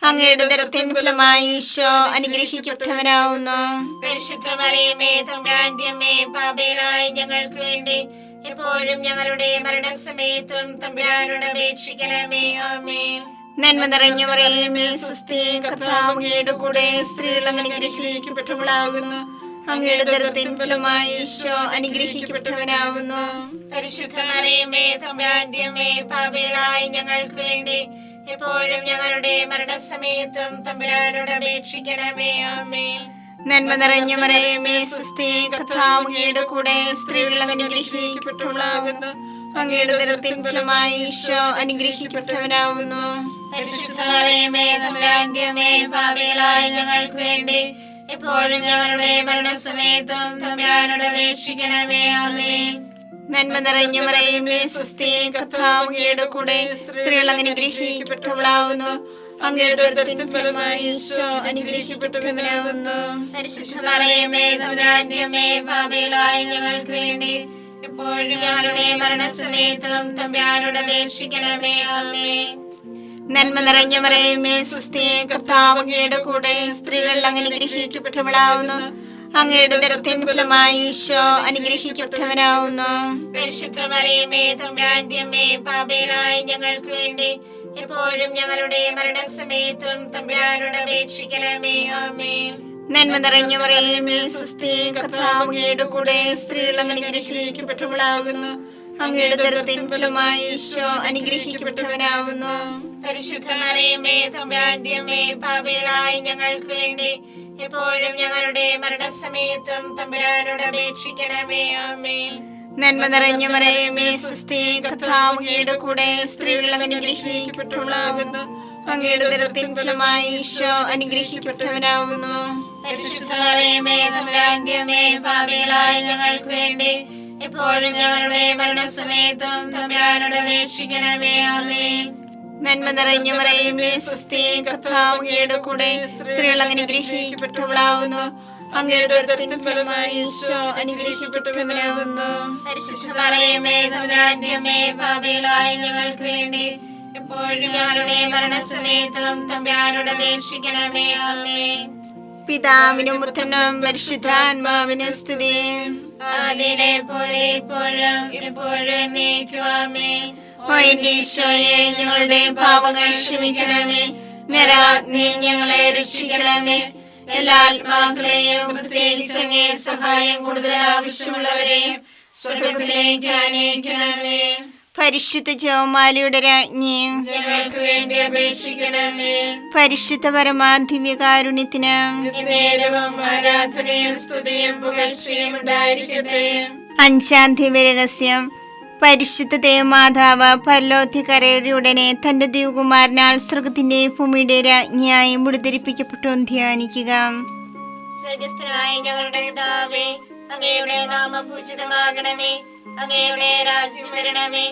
അങ്ങയുടെ ഉദരത്തിൻ ഫലമായി ഈശോ അനുഗ്രഹിക്കപ്പെട്ടവനാകുന്നു. പരിശുദ്ധ മറിയമേ തമ്പുരാന്റെ അമ്മേ, പാപികളായ ഞങ്ങൾക്ക് വേണ്ടി എപ്പോഴും ഞങ്ങളുടെ മരണസമയത്തും തമ്പുരാനോട് അപേക്ഷിക്കണമേ. ആമേൻ. നന്മ നിറഞ്ഞ മറിയമേ സ്വസ്തി, കർത്താവ് അങ്ങയുടെ കൂടെ സ്ത്രീകൾ അങ്ങനെ അനുഗ്രഹിക്കപ്പെട്ടവളാകുന്നു. അങ്ങയുടെ ഉദരത്തിൻ ഫലമായി ഈശോ അനുഗ്രഹിക്കപ്പെട്ടവനാകുന്നു. പരിശുദ്ധ മറിയമേ തമ്പുരാന്റെ അമ്മേ, പാപികളായ ഞങ്ങൾക്ക് വേണ്ടി എപ്പോഴും ഞങ്ങളുടെ മരണസമയത്തും തമ്പുരാനോട് അപേക്ഷിക്കണമേ. ആമേൻ. നന്മ നിറഞ്ഞ മറിയമേ സ്വസ്തി, കർത്താവ് അങ്ങയുടെ കൂടെ സ്ത്രീകൾ അങ്ങനെ അനുഗ്രഹിക്കപ്പെട്ടവളാകുന്നു. അങ്ങയുടെ ഉദരത്തിൻ ഫലമായി ഈശോ അനുഗ്രഹിക്കപ്പെട്ടവനാകുന്നു. പരിശുദ്ധ മറിയമേ തമ്പുരാന്റെ അമ്മേ, പാപികളായ ഞങ്ങൾക്ക് വേണ്ടി എപ്പോഴും ഞങ്ങളുടെ മരണസമയത്തും തമ്പുരാനോട് അപേക്ഷിക്കണമേ. ആമേൻ. നന്മ നിറഞ്ഞ മറിയമേ സ്വസ്തി, കർത്താവ് അങ്ങയുടെ കൂടെ സ്ത്രീകൾ അങ്ങനെ അനുഗ്രഹിക്കപ്പെട്ടവളാകുന്നു. അങ്ങയുടെ ഉദരത്തിൻ ഫലമായി ഈശോ അനുഗ്രഹിക്കപ്പെട്ടവനാകുന്നു. പരിശുദ്ധ മറിയമേ തമ്പുരാന്റെ അമ്മേ, പാപികളായ ഞങ്ങൾക്ക് വേണ്ടി എപ്പോഴും ഞങ്ങളുടെ മരണസമയത്തും തമ്പുരാനോട് അപേക്ഷിക്കണമേ. ആമേൻ. നന്മ നിറഞ്ഞ മറിയമേ സ്വസ്തി, കർത്താവ് അങ്ങയുടെ കൂടെ സ്ത്രീകൾ അങ്ങനെ അനുഗ്രഹിക്കപ്പെട്ടവളാകുന്നു. അങ്ങയുടെ ഉദരത്തിൻ ഫലമായി ഈശോ അനുഗ്രഹിക്കപ്പെട്ടവനാകുന്നു. പരിശുദ്ധ മറിയമേ തമ്പുരാന്റെ അമ്മേ, പാപികളായ ഞങ്ങൾക്ക് വേണ്ടി എപ്പോഴും ഞങ്ങളുടെ മരണസമയത്തും തമ്പുരാനോട് അപേക്ഷിക്കണമേ. ആമേൻ. നന്മ നിറഞ്ഞ മറിയമേ സുസ്ഥി, കർത്താവ് അങ്ങയുടെ കൂടെ സ്ത്രീകൾ അങ്ങ് അനുഗ്രഹിക്കപ്പെട്ടവളാകുന്നു. അങ്ങയുടെ ഉദരത്തിൻ ഫലമായി ഈശോ അനുഗ്രഹിക്കപ്പെട്ടവനാകുന്നു. പരിശുദ്ധ മറിയമേ തമ്പുരാന്റെ അമ്മേ, പാപികളായ ഞങ്ങൾക്ക് വേണ്ടി എപ്പോഴും ഞങ്ങളുടെ മരണസമയത്തും തമ്പുരാനോട് അപേക്ഷിക്കണമേ. ആമേൻ. നന്മ നിറഞ്ഞ മറിയമേ സുസ്ഥി, കർത്താവ് അങ്ങയുടെ കൂടെ സ്ത്രീകൾ അങ്ങ് അനുഗ്രഹിക്കപ്പെട്ടവളാകുന്നു. അങ്ങയുടെ ഉദരത്തിൻ ഫലമായി ഈശോ അനുഗ്രഹിക്കപ്പെട്ടവനാകുന്നു. പരിശുദ്ധ മറിയമേ തമ്പുരാന്റെ അമ്മേ, പാപികളായ ഞങ്ങൾക്ക് വേണ്ടി എപ്പോഴും ഞങ്ങളുടെ മരണസമയത്തും തമ്പുരാനോട് അപേക്ഷിക്കണമേ. ആമേൻ. നന്മ നിറഞ്ഞ മറിയമേ സുസ്ഥി, കർത്താവ് അങ്ങയുടെ കൂടെ സ്ത്രീകൾ അങ്ങ് അനുഗ്രഹിക്കപ്പെട്ടവളാകുന്നു. അങ്ങയുടെ ഉദരത്തിൻ ഫലമായി ഈശോ അനുഗ്രഹിക്കപ്പെട്ടവനാകുന്നു. പരിശുദ്ധ മറിയമേ തമ്പുരാന്റെ അമ്മേ, പാപികളായ ഞങ്ങൾക്ക് വേണ്ടി എപ്പോഴും ഞങ്ങളുടെ മരണസമയത്തും തമ്പുരാനോട് അപേക്ഷിക്കണമേ. ആമേൻ. പിതാവിനും പുത്രനും പരിശുദ്ധാത്മാവിനും സ്തുതി. ആദിയിലെ പോലെ ഇപ്പോഴും എപ്പോഴും എന്നേക്കും. ആമേൻ. ഓ എന്റെ ഈശോയെ, ഞങ്ങളുടെ പാപങ്ങൾ ക്ഷമിക്കണമേ. നരാഗ്നി ഞങ്ങളെ രക്ഷിക്കണമേ. എല്ലാ ആത്മാക്കളെയും പ്രത്യേകിച്ച് അങ്ങേ സഹായം കൂടുതൽ ആവശ്യമുള്ളവരെയും സ്വർഗ്ഗത്തിലേക്ക് ആനയിക്കണമേ. പരിശുദ്ധ ജപമാലയുടെ രാജ്ഞിയും ഞങ്ങൾക്ക് വേണ്ടി അപേക്ഷിക്കണമേ. പരിശുദ്ധ പരമാധിവ്യകാരുണ്യത്തിന് നേരവും ആരാധനയും സ്തുതിയും പുകഴ്ചയും ഉണ്ടായിരിക്കട്ടെ. അഞ്ചാം ദിവ്യരഹസ്യം. പരിശുദ്ധ ദേവമാതാവ് പരലോകത്തിക്കരയുടെ ഉടനെ തന്റെ ദിവകുമാരനാൽ സ്വർഗത്തിന്റെ ഭൂമിയുടെ രാജ്ഞിയായി മുടിധരിപ്പിക്കപ്പെട്ടു ധ്യാനിക്കുക. സ്വർഗസ്ഥനായ ഞങ്ങളുടെ പിതാവേ, അങ്ങയുടെ നാമം പൂജിതമാകണമേ. അങ്ങയുടെ രാജ്യം വരണമേ.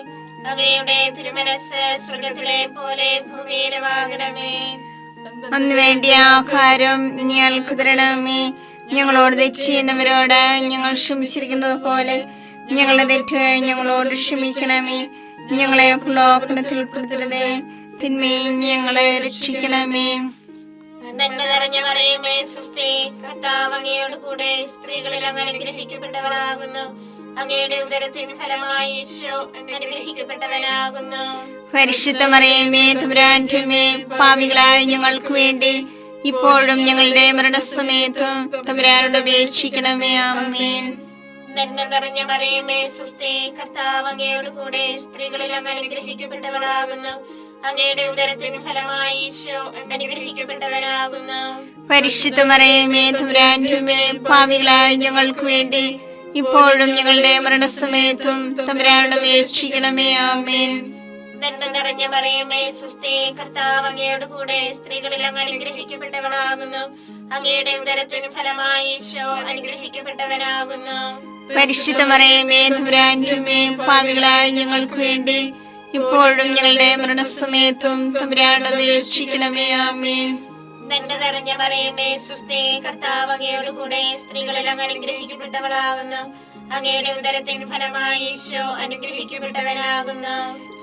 അങ്ങയുടെ തിരുമനസ് സ്വർഗത്തിലെ പോലെ ഭൂമിയിലുമാകണമേ. അന്ന് വേണ്ടിയ ആഹാരം ഞങ്ങൾക്ക് തരണമേ. ഞങ്ങളോട് തെറ്റ് ചെയ്യുന്നവരോട് ഞങ്ങൾ ക്ഷമിച്ചിരിക്കുന്നത് പോലെ ഞങ്ങളുടെ തെറ്റ് ഞങ്ങളോട് ക്ഷമിക്കണമേ. ഞങ്ങളെ പ്രലോഭനത്തിൽ ഉൾപ്പെടുത്തരുതേ, തിന്മയിൽ ഞങ്ങളെ രക്ഷിക്കണമേ. നന്മ നിറഞ്ഞ മറിയമേ സുസ്ഥി, കർത്താവ് അങ്ങയോട് കൂടെ സ്ത്രീകളിൽ അങ്ങ് അനുഗ്രഹിക്കപ്പെട്ടവളാകുന്നു. അങ്ങയുടെ ഉദരത്തിൻ ഫലമായി ഈശോ അനുഗ്രഹിക്കപ്പെട്ടവനാകുന്നു. പരിശുദ്ധ മറിയമേ തമ്പുരാന്റെ അമ്മേ, പാപികളായ ഞങ്ങൾക്ക് വേണ്ടി ഇപ്പോഴും ഞങ്ങളുടെ മരണസമയത്തും തമ്പുരാനോട് അപേക്ഷിക്കണമേ. ആമേൻ. നന്മ നിറഞ്ഞ മറിയമേ സുസ്ഥി, കർത്താവ് അങ്ങയോട് കൂടെ സ്ത്രീകളിൽ അങ്ങ് അനുഗ്രഹിക്കപ്പെട്ടവളാകുന്നു. അങ്ങയുടെ ഉദരത്തിൻ ഫലമായി ഈശോ അനുഗ്രഹിക്കപ്പെട്ടവനാകുന്നു. പരിശുദ്ധ മറിയമേ തമ്പുരാന്റെ അമ്മേ, പാപികളായ ഞങ്ങൾക്ക് വേണ്ടി ഇപ്പോഴും ഞങ്ങളുടെ മരണസമയത്തും തമ്പുരാനോട് അപേക്ഷിക്കണമേ. ആമേൻ. നന്മ നിറഞ്ഞ മറിയമേ സുസ്ഥി, കർത്താവ് അങ്ങയോട് കൂടെ സ്ത്രീകളിൽ അങ്ങ് അനുഗ്രഹിക്കപ്പെട്ടവളാകുന്നു. അങ്ങയുടെ ഉദരത്തിൻ ഫലമായി ഈശോ അനുഗ്രഹിക്കപ്പെട്ടവനാകുന്നു. പരിശുദ്ധ മറിയമേ തമ്പുരാന്റെ അമ്മേ, പാപികളായ ഞങ്ങൾക്ക് വേണ്ടി ഇപ്പോഴും ഞങ്ങളുടെ മരണസമയത്തും തമ്പുരാനോട് അപേക്ഷിക്കണമേ. ആമേൻ. നന്മ നിറഞ്ഞ മറിയമേ സുസ്ഥി, കർത്താവ് അങ്ങയോട് കൂടെ സ്ത്രീകളിൽ അങ്ങ് അനുഗ്രഹിക്കപ്പെട്ടവളാകുന്നു. അങ്ങയുടെ ഉദരത്തിൻ ഫലമായി ഈശോ അനുഗ്രഹിക്കപ്പെട്ടവനാകുന്നു.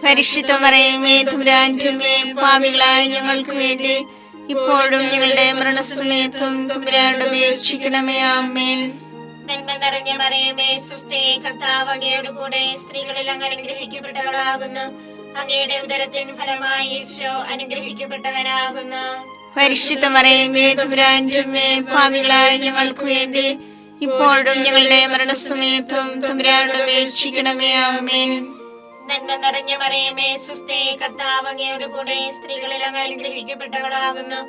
പരിശുദ്ധ മറിയമേ തമ്പുരാന്റെ അമ്മേ, പാപികളായ ഞങ്ങൾക്ക് വേണ്ടി ഇപ്പോഴും ഞങ്ങളുടെ മരണസമയത്തും തമ്പുരാനോട് അപേക്ഷിക്കണമേ. ആമേൻ. നന്മ നിറഞ്ഞ മറിയമേ സുസ്ഥി, കർത്താവ് അങ്ങയോട് കൂടെ സ്ത്രീകളിൽ അങ്ങ് അനുഗ്രഹിക്കപ്പെട്ടവളാകുന്നു. അങ്ങയുടെ ഉദരത്തിൻ ഫലമായി ഈശോ അനുഗ്രഹിക്കപ്പെട്ടവനാകുന്നു. പരിശുദ്ധ മറിയമേ തമ്പുരാന്റെ അമ്മേ, പാപികളായ ഞങ്ങൾക്ക് വേണ്ടി ഇപ്പോഴും ഞങ്ങളുടെ മരണസമയത്തും തമ്പുരാനോട് അപേക്ഷിക്കണമേ. ആമേൻ. നന്മ നിറഞ്ഞ മറിയമേ സുസ്ഥി, കർത്താവ് അങ്ങയോട് കൂടെ സ്ത്രീകളിൽ അങ്ങ് അനുഗ്രഹിക്കപ്പെട്ടവളാകുന്നു.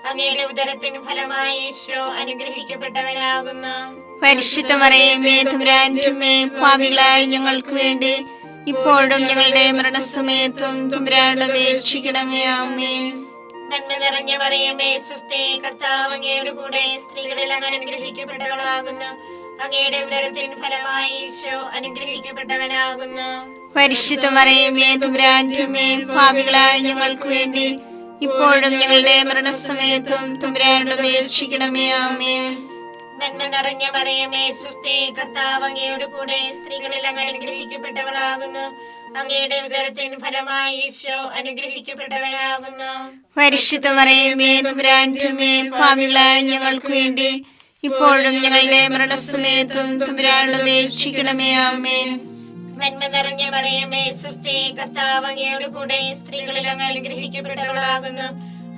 അങ്ങയുടെ ഉദരത്തിൻ ഫലമായി ഈശോ അനുഗ്രഹിക്കപ്പെട്ടവനാകുന്നു. പരിശുദ്ധ മറിയമേ തമ്പുരാന്റെ അമ്മേ, പാപികളായ ഞങ്ങൾക്ക് വേണ്ടി ഇപ്പോഴും ഞങ്ങളുടെ മരണസമയത്തും തമ്പുരാനോട് അപേക്ഷിക്കണമേ. ആമേൻ. നന്മ നിറഞ്ഞ മറിയമേ സുസ്ഥി, കർത്താവ് അങ്ങയോട് കൂടെ സ്ത്രീകളിൽ അങ്ങ് അനുഗ്രഹിക്കപ്പെട്ടവളാകുന്നു. അങ്ങയുടെ ഉദരത്തിൻ ഫലമായി ഈശോ അനുഗ്രഹിക്കപ്പെട്ടവനാകുന്നു. പരിശുദ്ധ മറിയമേ തമ്പുരാന്റെ അമ്മേ, പാപികളായ ഞങ്ങൾക്ക് വേണ്ടി ഇപ്പോഴും ഞങ്ങളുടെ മരണസമയത്തും തമ്പുരാനോട് അപേക്ഷിക്കണമേ. ആമേൻ. നന്മ നിറഞ്ഞ മറിയമേ സുസ്ഥി, കർത്താവ് അങ്ങയോട് കൂടെ സ്ത്രീകളിൽ അങ്ങ് അനുഗ്രഹിക്കപ്പെട്ടവളാകുന്നു. അങ്ങയുടെ ഉദരത്തിൻ ഫലമായി ഈശോ അനുഗ്രഹിക്കപ്പെട്ടവനാകുന്നു. പരിശുദ്ധ മറിയമേ തമ്പുരാന്റെ അമ്മേ, പാപികളായ ഞങ്ങൾക്ക് വേണ്ടി ഇപ്പോഴും ഞങ്ങളുടെ മരണസമയത്തും തമ്പുരാനോട് അപേക്ഷിക്കണമേ. ആമേൻ. നന്മ നിറഞ്ഞ മറിയമേ സുസ്ഥി, കർത്താവ് അങ്ങയോട് കൂടെ സ്ത്രീകളിൽ അങ്ങ് അനുഗ്രഹിക്കപ്പെട്ടവളാകുന്നു.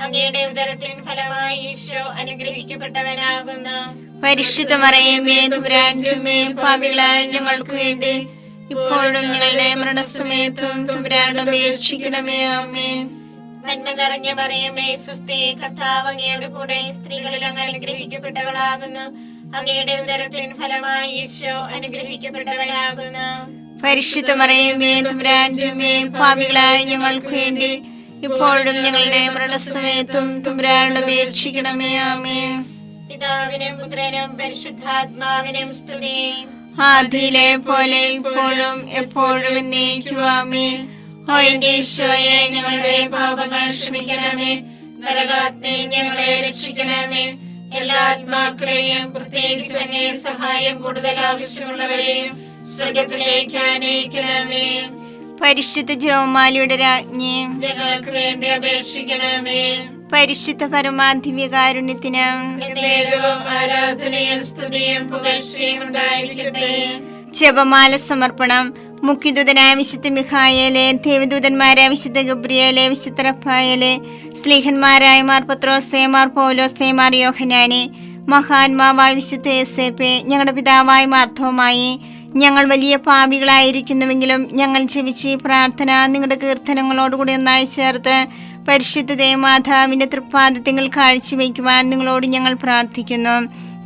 അങ്ങയുടെ ഉദരത്തിൻ ഫലമായി ഈശോ അനുഗ്രഹിക്കപ്പെട്ടവനാകുന്നു. പരിശുദ്ധ മറിയമേ തമ്പുരാന്റമ്മേ, പാപികളായ ഞങ്ങൾക്ക് വേണ്ടി ഇപ്പോഴും ഞങ്ങളുടെ മരണസമയത്തും തമ്പുരാനോട് അപേക്ഷിക്കണമേ. ആമേൻ. നന്മ നിറഞ്ഞ മറിയമേ സ്വസ്തി, കർത്താവ് അങ്ങയുടെ കൂടെ സ്ത്രീകളിൽ അങ്ങ് അനുഗ്രഹിക്കപ്പെട്ടവളാകുന്നു. അങ്ങയുടെ ഉദരത്തിൻ ഫലമായി ഈശോ അനുഗ്രഹിക്കപ്പെട്ടവനാകുന്നു. പരിശുദ്ധ മറിയമേ തമ്പുരാന്റമ്മേ, പാപികളായ ഞങ്ങൾക്ക് വേണ്ടി ഇപ്പോഴും ഞങ്ങളുടെ മരണസമയത്തും തമ്പുരാനോട് അപേക്ഷിക്കണമേ. ആമേൻ. പിതാവിനും പുത്രനും പരിശുദ്ധാത്മാവിനും സ്തുതി. ആദിയിലെ പോലെ ഇപ്പോഴും എപ്പോഴും എന്നേക്കും. ആമേൻ. ഓ എന്റെ ഈശോയെ, ഞങ്ങളുടെ പാപങ്ങൾ ക്ഷമിക്കണമേ. നരകാഗ്നി ഞങ്ങളെ രക്ഷിക്കണമേ. എല്ലാ ആത്മാക്കളെയും പ്രത്യേകിച്ച് അങ്ങേ സഹായം കൂടുതൽ ആവശ്യമുള്ളവരെയും സ്വർഗത്തിലേക്ക് ആനയിക്കണമേ. പരിശുദ്ധ ജപമാലയുടെ രാജ്ഞി, ഞങ്ങൾക്ക് വേണ്ടി അപേക്ഷിക്കണമേ. പരിശുദ്ധ പരമാധിവ്യകാരുണ്യത്തിന് എന്നേരവും ആരാധനയും സ്തുതിയും പുകഴ്ചയും ഉണ്ടായിരിക്കട്ടെ. ജപമാല സമർപ്പണം. മുഖ്യദൂതനായ വിശുദ്ധ മിഖായേലെ, ദേവദൂതന്മാരായ വിശുദ്ധ ഗബ്രിയേലെ, വിശുദ്ധ റഫായേലെ, സ്ലീഹന്മാരായ മാർ പത്രോസേ, മാർ പൗലോസേ, മാർ യോഹന്നാനെ, മഹാത്മാവായ വിശുദ്ധ യേസേപ്പേ, ഞങ്ങളുടെ പിതാവായ മാർത്തോമായി, ഞങ്ങൾ വലിയ പാപികളായിരിക്കുന്നുവെങ്കിലും ഞങ്ങൾ ജപിച്ച് ഈ പ്രാർത്ഥന നിങ്ങളുടെ കീർത്തനങ്ങളോടുകൂടി ഒന്നായി ചേർത്ത് പരിശുദ്ധ ദേവമാതാവിന്റെ തൃപ്പാദത്തിൽ കാഴ്ചവെക്കുവാൻ നിങ്ങളോട് ഞങ്ങൾ പ്രാർത്ഥിക്കുന്നു.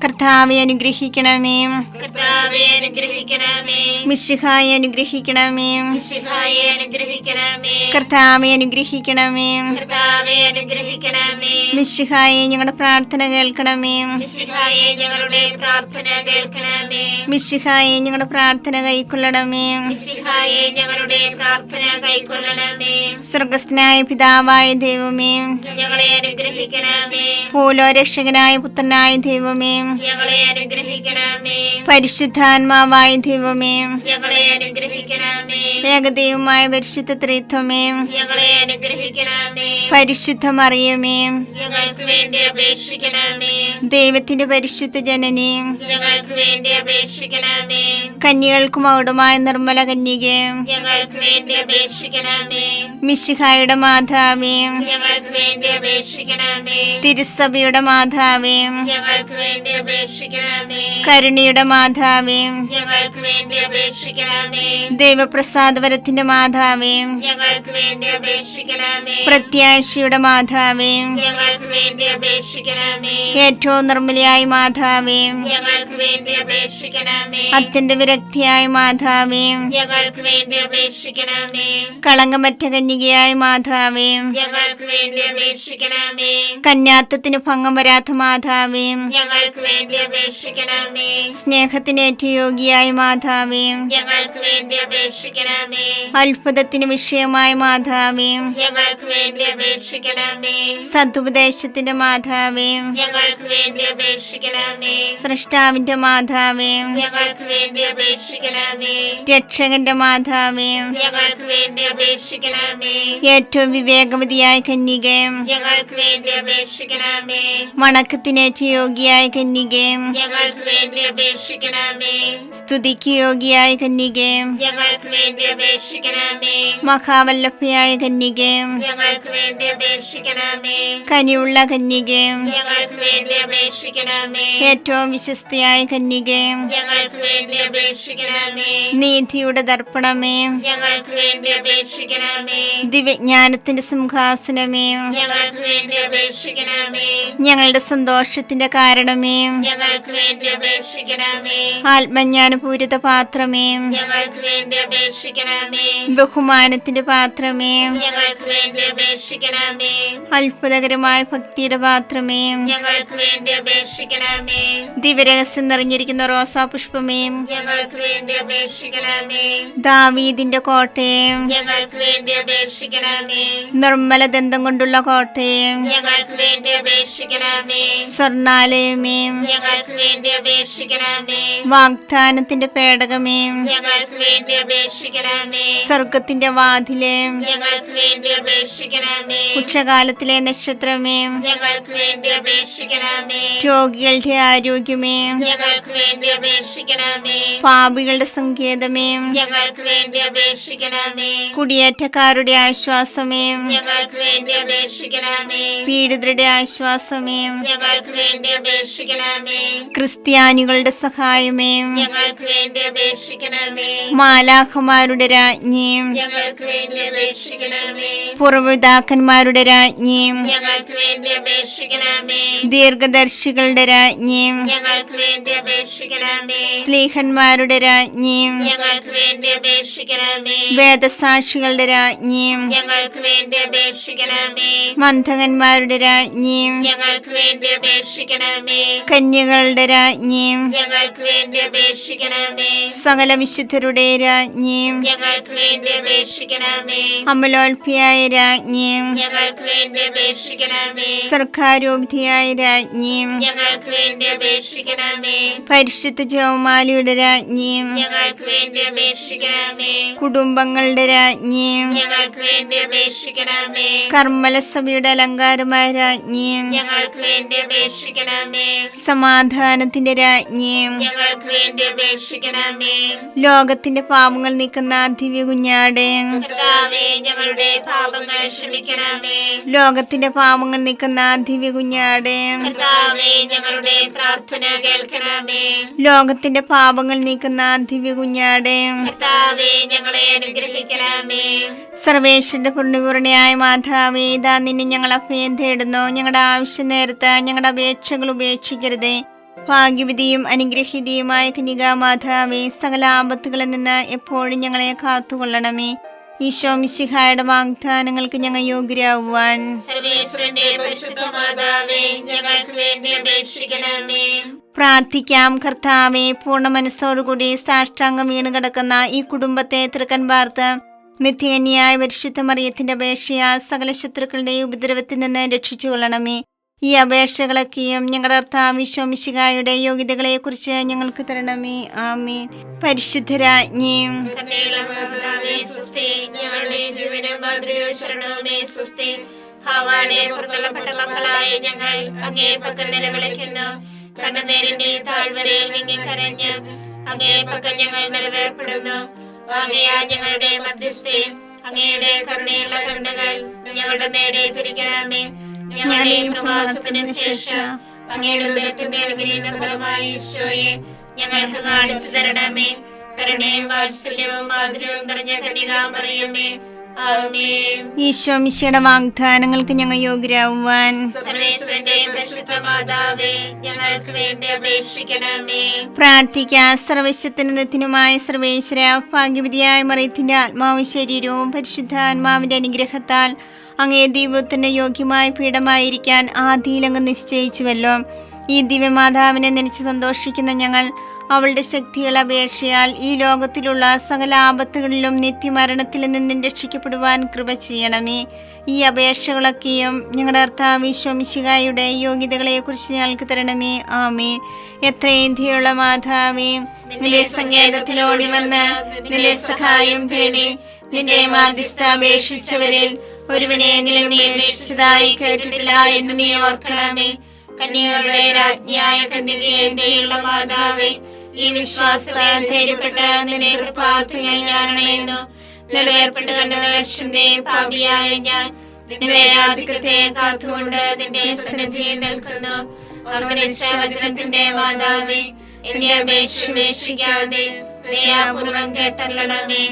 കർത്താവെ അനുഗ്രഹിക്കണമേ. കർത്താവേ അനുഗ്രഹിക്കണമേ. മിശിഹായെ അനുഗ്രഹിക്കണമേ. മിശിഹായെ അനുഗ്രഹിക്കണമേ. കർത്താവെ അനുഗ്രഹിക്കണമേ. കർത്താവേ അനുഗ്രഹിക്കണമേ. മിശിഹായെ ഞങ്ങളുടെ പ്രാർത്ഥന കേൾക്കണമേ. മിശിഹായെ ഞങ്ങളുടെ പ്രാർത്ഥന കേൾക്കണമേ. മിശിഹായെ ഞങ്ങളുടെ പ്രാർത്ഥന കൈക്കൊള്ളണമേ. മിശിഹായെ ഞങ്ങളുടെ പ്രാർത്ഥന കൈക്കൊള്ളണമേ. സ്വർഗസ്ഥനായ പിതാവായ ദൈവമേ, ഞങ്ങളെ അനുഗ്രഹിക്കണമേ. പൂലോരക്ഷകനായ പുത്രനായ ദൈവമേ, ഞങ്ങളെ അനുഗ്രഹിക്കണമേ. പരിശുദ്ധാത്മാവായ ദൈവമേ, ഞങ്ങളെ അനുഗ്രഹിക്കണമേ. ഏകദൈവമായ പരിശുദ്ധ ത്രിത്വമേ, ഞങ്ങളെ അനുഗ്രഹിക്കണമേ. പരിശുദ്ധ മറിയമേ, ഞങ്ങൾക്ക് വേണ്ടി അപേക്ഷിക്കണമേ. ദൈവത്തിന്റെ പരിശുദ്ധ ജനനി, ഞങ്ങൾക്ക് വേണ്ടി അപേക്ഷിക്കണമേ. കന്യകൾക്ക് മൗഢമായ നിർമ്മല കന്യകേ, ഞങ്ങൾക്ക് വേണ്ടി അപേക്ഷിക്കണമേ. മിശിഹായുടെ മാതാവേ, ഞങ്ങൾക്ക് വേണ്ടി അപേക്ഷിക്കണമേ. തിരുസഭയുടെ മാതാവേ, ഞങ്ങൾക്ക് വേണ്ടി അപേക്ഷിക്കണമേ. കരുണയുടെ മാതാവേ, ഞങ്ങൾക്ക് വേണ്ടി അപേക്ഷിക്കണമേ. ദൈവപ്രസാദവരത്തിന്റെ മാതാവേ, ഞങ്ങൾക്ക് വേണ്ടി അപേക്ഷിക്കണമേ. പ്രത്യാശയുടെ മാതാവേ, ഞങ്ങൾക്ക് വേണ്ടി അപേക്ഷിക്കണമേ. ഏറ്റവും നിർമ്മലയായ മാതാവേ, ഞങ്ങൾക്ക് വേണ്ടി അപേക്ഷിക്കണമേ. അത്യന്ത വിരക്തിയായ മാതാവേ, ഞങ്ങൾക്ക് വേണ്ടി അപേക്ഷിക്കണമേ. കളങ്കമറ്റ കന്യകയായ മാതാവേ, ഞങ്ങൾക്ക് വേണ്ടി അപേക്ഷിക്കണമേ. കന്യാത്വത്തിന് ഭംഗം വരാത്ത മാതാവേ, ഞങ്ങൾക്ക് വേണ്ടി അപേക്ഷിക്കണമേ. സ്നേഹത്തിന് ഏറ്റവും യോഗ്യയായ മാതാവേ, ഞങ്ങൾക്ക് വേണ്ടി അപേക്ഷിക്കണമേ. അത്ഭുതത്തിന് വിഷയമായ മാതാവേ, ഞങ്ങൾക്ക് വേണ്ടി അപേക്ഷിക്കണമേ. സതുപദേശത്തിന്റെ മാതാവേ, ഞങ്ങൾക്ക് വേണ്ടി അപേക്ഷിക്കണമേ. സൃഷ്ടാവിന്റെ മാതാവേ, ഞങ്ങൾക്ക് വേണ്ടി അപേക്ഷിക്കണമേ. രക്ഷകന്റെ മാതാവേ, ഞങ്ങൾക്ക് വേണ്ടി അപേക്ഷിക്കണമേ. ഏറ്റവും വിവേകവതിയായ കന്യകേ, ഞങ്ങൾക്ക് വേണ്ടി അപേക്ഷിക്കണമേ. വണക്കത്തിന് ഏറ്റവും യോഗ്യയായ കന്യകേ, ഞങ്ങൾക്ക് വേണ്ടി അപേക്ഷിക്കണമേ. സ്തുതിക്ക് യോഗ്യയായ കന്യകേ, ഞങ്ങൾക്ക് വേണ്ടി അപേക്ഷിക്കണമേ. മഹാവല്ലഭയായ കന്യകേ, ഞങ്ങൾക്ക് വേണ്ടി അപേക്ഷിക്കണമേ. കനിയുള്ള കന്യകേ, ഞങ്ങൾക്ക് വേണ്ടി അപേക്ഷിക്കണമേ. ഏറ്റവും വിശ്വസ്തയായ കന്യകേ, ഞങ്ങൾക്ക് വേണ്ടി അപേക്ഷിക്കണമേ. നീതിയുടെ ദർപ്പണമേ, ഞങ്ങൾക്ക് വേണ്ടി അപേക്ഷിക്കണമേ. ദിവ്യജ്ഞാനത്തിന്റെ സിംഹാസനമേ, ഞങ്ങൾക്ക് വേണ്ടി അപേക്ഷിക്കണമേ. ഞങ്ങളുടെ സന്തോഷത്തിന്റെ കാരണമേ, ഞങ്ങൾക്ക് വേണ്ടി അപേക്ഷിക്കണമേ. ആത്മജ്ഞാനപൂരിത പാത്രമേ, ഞങ്ങൾക്ക് വേണ്ടി അപേക്ഷിക്കണമേ. ബഹുമാനത്തിന്റെ പാത്രമേ, ഞങ്ങൾക്ക് വേണ്ടി അപേക്ഷിക്കണമേ. അത്ഭുതകരമായ ഭക്തിയുടെ പാത്രമേ, ഞങ്ങൾക്ക് വേണ്ടി അപേക്ഷിക്കണമേ. ദിവ്യരഹസ്യം നിറഞ്ഞിരിക്കുന്ന റോസാ പുഷ്പമേ, ഞങ്ങൾക്ക് വേണ്ടി അപേക്ഷിക്കണമേ. ദാവീദിന്റെ കോട്ടയെ, ഞങ്ങൾക്ക് വേണ്ടി അപേക്ഷിക്കണമേ. നിർമ്മല ദന്തം കൊണ്ടുള്ള കോട്ടയെ, ഞങ്ങൾക്ക് വേണ്ടി അപേക്ഷിക്കണമേ. സ്വർണാലയമേ, ഞങ്ങൾക്ക് വേണ്ടി അപേക്ഷിക്കണമേ. വാഗ്ദാനത്തിന്റെ പേടകമേ, ഞങ്ങൾക്ക് വേണ്ടി അപേക്ഷിക്കണമേ. അപേക്ഷിക്കണമേ. സ്വർഗത്തിന്റെ വാതിലേ, ഞങ്ങൾക്ക് വേണ്ടി അപേക്ഷിക്കണമേ. ഉച്ചകാലത്തിലെ നക്ഷത്രമേ, ഞങ്ങൾക്ക് വേണ്ടി അപേക്ഷിക്കണമേ. രോഗികളുടെ ആരോഗ്യമേ, ഞങ്ങൾക്ക് വേണ്ടി അപേക്ഷിക്കണമേ. പാപികളുടെ സങ്കേതമേ, ഞങ്ങൾക്ക് വേണ്ടി അപേക്ഷിക്കണമേ. കുടിയേറ്റക്കാരുടെ ആശ്വാസമേ, ഞങ്ങൾക്ക് വേണ്ടി അപേക്ഷിക്കണമേ. പീഡിതരുടെ ആശ്വാസമേ, ഞങ്ങൾക്ക് വേണ്ടി അപേക്ഷിക്കണമേ. ക്രിസ്ത്യാനികളുടെ സഹായമേ, ഞങ്ങൾക്ക് വേണ്ടി അപേക്ഷിക്കണമേ. മാലാഖമാരുടെ രാജ്ഞി, ഞങ്ങൾക്ക് വേണ്ടി അപേക്ഷിക്കണമേ. പൂർവ്വപിതാക്കന്മാരുടെ രാജ്ഞി, ഞങ്ങൾക്ക് വേണ്ടി അപേക്ഷിക്കണമേ. ദീർഘദർശികളുടെ രാജ്ഞി, ഞങ്ങൾക്ക് വേണ്ടി അപേക്ഷിക്കണമേ. സ്ലീഹന്മാരുടെ രാജ്ഞി, ഞങ്ങൾക്ക് വേണ്ടി അപേക്ഷിക്കണമേ. വേദസാക്ഷികളുടെ രാജ്ഞി, ഞങ്ങൾക്ക് വേണ്ടി അപേക്ഷിക്കണമേ. മന്ധകന്മാരുടെ രാജ്ഞി, ഞങ്ങൾക്ക് വേണ്ടി അപേക്ഷിക്കണമേ. കന്യകളുടെ രാജ്ഞി, ഞങ്ങൾക്ക് വേണ്ടി അപേക്ഷിക്കണമേ. സകല വിശുദ്ധരുടെ രാജ്ഞി, ഞങ്ങൾക്ക് വേണ്ടി അപേക്ഷിക്കണമേ. അമലോൽപിയായ രാജ്ഞി, ഞങ്ങൾക്ക് വേണ്ടി അപേക്ഷിക്കണമേ. സർക്കാരോപധിയായ രാജ്ഞി, ഞങ്ങൾക്ക് വേണ്ടി അപേക്ഷിക്കണമേ. പരിശുദ്ധ ജപമാലയുടെ രാജ്ഞി, ഞങ്ങൾക്ക് വേണ്ടി അപേക്ഷിക്കണമേ. കുടുംബങ്ങളുടെ രാജ്ഞി, ഞങ്ങൾക്ക് വേണ്ടി അപേക്ഷിക്കണമേ. കർമ്മലസഭയുടെ അലങ്കാരമായ രാജ്ഞി, ഞങ്ങൾക്ക് വേണ്ടി അപേക്ഷിക്കണമേ. സമാധാനത്തിന്റെ രാജ്ഞി, ഞങ്ങൾക്ക് വേണ്ടി അപേക്ഷിക്കണമേ. ലോകത്തിന്റെ പാപങ്ങൾ നീക്കുന്ന ദിവ്യ കുഞ്ഞാടേ, കർത്താവേ, ഞങ്ങളുടെ പാപങ്ങൾ ക്ഷമിക്കണമേ. ലോകത്തിന്റെ പാപങ്ങൾ നീക്കുന്ന ദിവ്യ കുഞ്ഞാടേ, കർത്താവേ, ഞങ്ങളുടെ പ്രാർത്ഥന കേൾക്കണമേ. ലോകത്തിന്റെ പാപങ്ങൾ നീക്കുന്ന ദിവ്യ കുഞ്ഞാടേ, കർത്താവേ, ഞങ്ങളെ അനുഗ്രഹിക്കണമേ. സർവേശ്വരന്റെ പുണ്യപൂർണയായ മാതാവേ, ഇതാ നിന്നെ ഞങ്ങൾ അഭയം തേടുന്നു. ഞങ്ങളുടെ ആവശ്യ നേരത്ത് ഞങ്ങളുടെ അപേക്ഷകൾ ഉപേക്ഷിക്കരുതേ. ഭാഗ്യവതിയും അനുഗ്രഹീതയുമായ കന്യകാമാതാവേ, സകല ആപത്തുകളിൽ നിന്ന് എപ്പോഴും ഞങ്ങളെ കാത്തുകൊള്ളണമേ. ഈശോ മിശിഹായുടെ വാഗ്ദാനങ്ങൾക്ക് ഞങ്ങൾ യോഗ്യരാകുവാൻ സർവേശ്വരന്റെ പരിശുദ്ധ മാതാവേ, ഞങ്ങൾക്ക് വേണ്ടി അപേക്ഷിക്കണമേ. പ്രാർത്ഥിക്കാം. കർത്താവേ, പൂർണ്ണ മനസ്സോടുകൂടി സാഷ്ടാംഗം വീണ് കിടക്കുന്ന ഈ കുടുംബത്തെ തൃക്കൻ പാർത്ത് നിത്യകന്യായ പരിശുദ്ധ മറിയത്തിന്റെ അപേക്ഷയാൽ സകല ശത്രുക്കളുടെയും ഉപദ്രവത്തിൽ നിന്ന് രക്ഷിച്ചു കൊള്ളണമേ. ഈ അപേക്ഷകളൊക്കെയും ഞങ്ങളുടെ കർത്താവ് ഈശോ മിശിഹായുടെ യോഗ്യതകളെ കുറിച്ച് ഞങ്ങൾക്ക് തരണമേ. ആമേൻ. പരിശുദ്ധരാജ്ഞി, കരുണയുള്ള മാതാവേ, സ്വസ്തി. ഞങ്ങളുടെ ജീവനും മാതൃകയും ശരണവുമേ, സ്വസ്തി. ഹവ്വായുടെ പുറത്തള്ളപ്പെട്ട മക്കളായ ഞങ്ങൾ അങ്ങേ പക്കൽ നിലവിളിക്കുന്നു. കണ്ണുനീരിന്റെ താഴ്വരയിൽ വിങ്ങിക്കരഞ്ഞ് അങ്ങേ പക്കൽ ഞങ്ങൾ നിലവേർപ്പെടുന്നു. ആകയാൽ ഞങ്ങളുടെ മധ്യസ്ഥേ, അങ്ങയുടെ കരുണയുള്ള കണ്ണുകൾ ഞങ്ങളുടെ നേരെ തിരിക്കണമേ. ഞങ്ങളുടെ ഈ പ്രവാസത്തിന് ശേഷം അങ്ങയുടെ ഉദരത്തിന്റെ അനുഗ്രഹീത ഫലമായി ഈശോയെ ഞങ്ങൾക്ക് കാണിച്ചു തരണമേ. കരുണയും വാത്സല്യവും മാധുര്യവും നിറഞ്ഞ കന്യകാമറിയമേ, ആമേൻ. ഈശോ മിശിഹായുടെ വാഗ്ദാനങ്ങൾക്ക് ഞങ്ങൾ യോഗ്യരാകുവാൻ സർവേശ്വരന്റെ പരിശുദ്ധ മാതാവേ, ഞങ്ങൾക്ക് വേണ്ടി അപേക്ഷിക്കണമേ. പ്രാർത്ഥിക്കാം. സർവശക്തനുമായ സർവേശ്വര, ഭാഗ്യവതിയായ മറിയത്തിന്റെ ആത്മാവും ശരീരവും പരിശുദ്ധാത്മാവിന്റെ അനുഗ്രഹത്താൽ അങ്ങേ ദൈവത്തിന് യോഗ്യമായ പീഠമായിരിക്കാൻ ആദിയിലങ്ങ് നിശ്ചയിച്ചുവല്ലോ. ഈ ദിവ്യമാതാവിനെ നനച്ച് സന്തോഷിക്കുന്ന ഞങ്ങൾ അവളുടെ ശക്തിയുള്ള അപേക്ഷയാൽ ഈ ലോകത്തിലുള്ള സകല ആപത്തുകളിലും നിത്യമരണത്തിൽ നിന്നും രക്ഷിക്കപ്പെടുവാൻ കൃപ ചെയ്യണമേ. ഈ അപേക്ഷകളൊക്കെയും ഞങ്ങളുടെ കർത്താവ് ഈശോ മിശിഹായുടെ യോഗ്യതകളെ കുറിച്ച് ഞങ്ങൾക്ക് തരണമേ. ആമേൻ. എത്രയും ദയുള്ള മാതാവേ, നിന്റെ സങ്കേതത്തിലോടി വന്ന് നിന്റെ സഹായം തേടി നിന്റെ മാധ്യസ്ഥ അപേക്ഷിച്ചവരിൽ ഒരുവനെങ്കിലും നീ അപേക്ഷിച്ചതായി കേട്ടിട്ടില്ല എന്ന് നീ ഓർക്കണമേ. കന്യകളുടെ രാജ്ഞിയായ കന്യകയുള്ള മാതാവേ, ഈ വിശ്വാസത്താൽ ധൈര്യപ്പെട്ട് നിന്റെ കൃപാർത്ഥങ്ങൾ ഞാൻ അണയുന്നു. നിലവേർപ്പെട്ട് കണ്ട പാപിയായ ഞാൻ നിന്റെ ആധിക്യത്തെ കാത്തുകൊണ്ട് നിന്റെ സന്നിധിയിൽ നിൽക്കുന്നു. അവതരിച്ച വചനത്തിന്റെ മാതാവേ, എന്റെ അപേക്ഷ ഉപേക്ഷിക്കാതെ ദയാപൂർവം കേട്ടല്ലണമേ.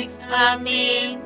ആമേൻ.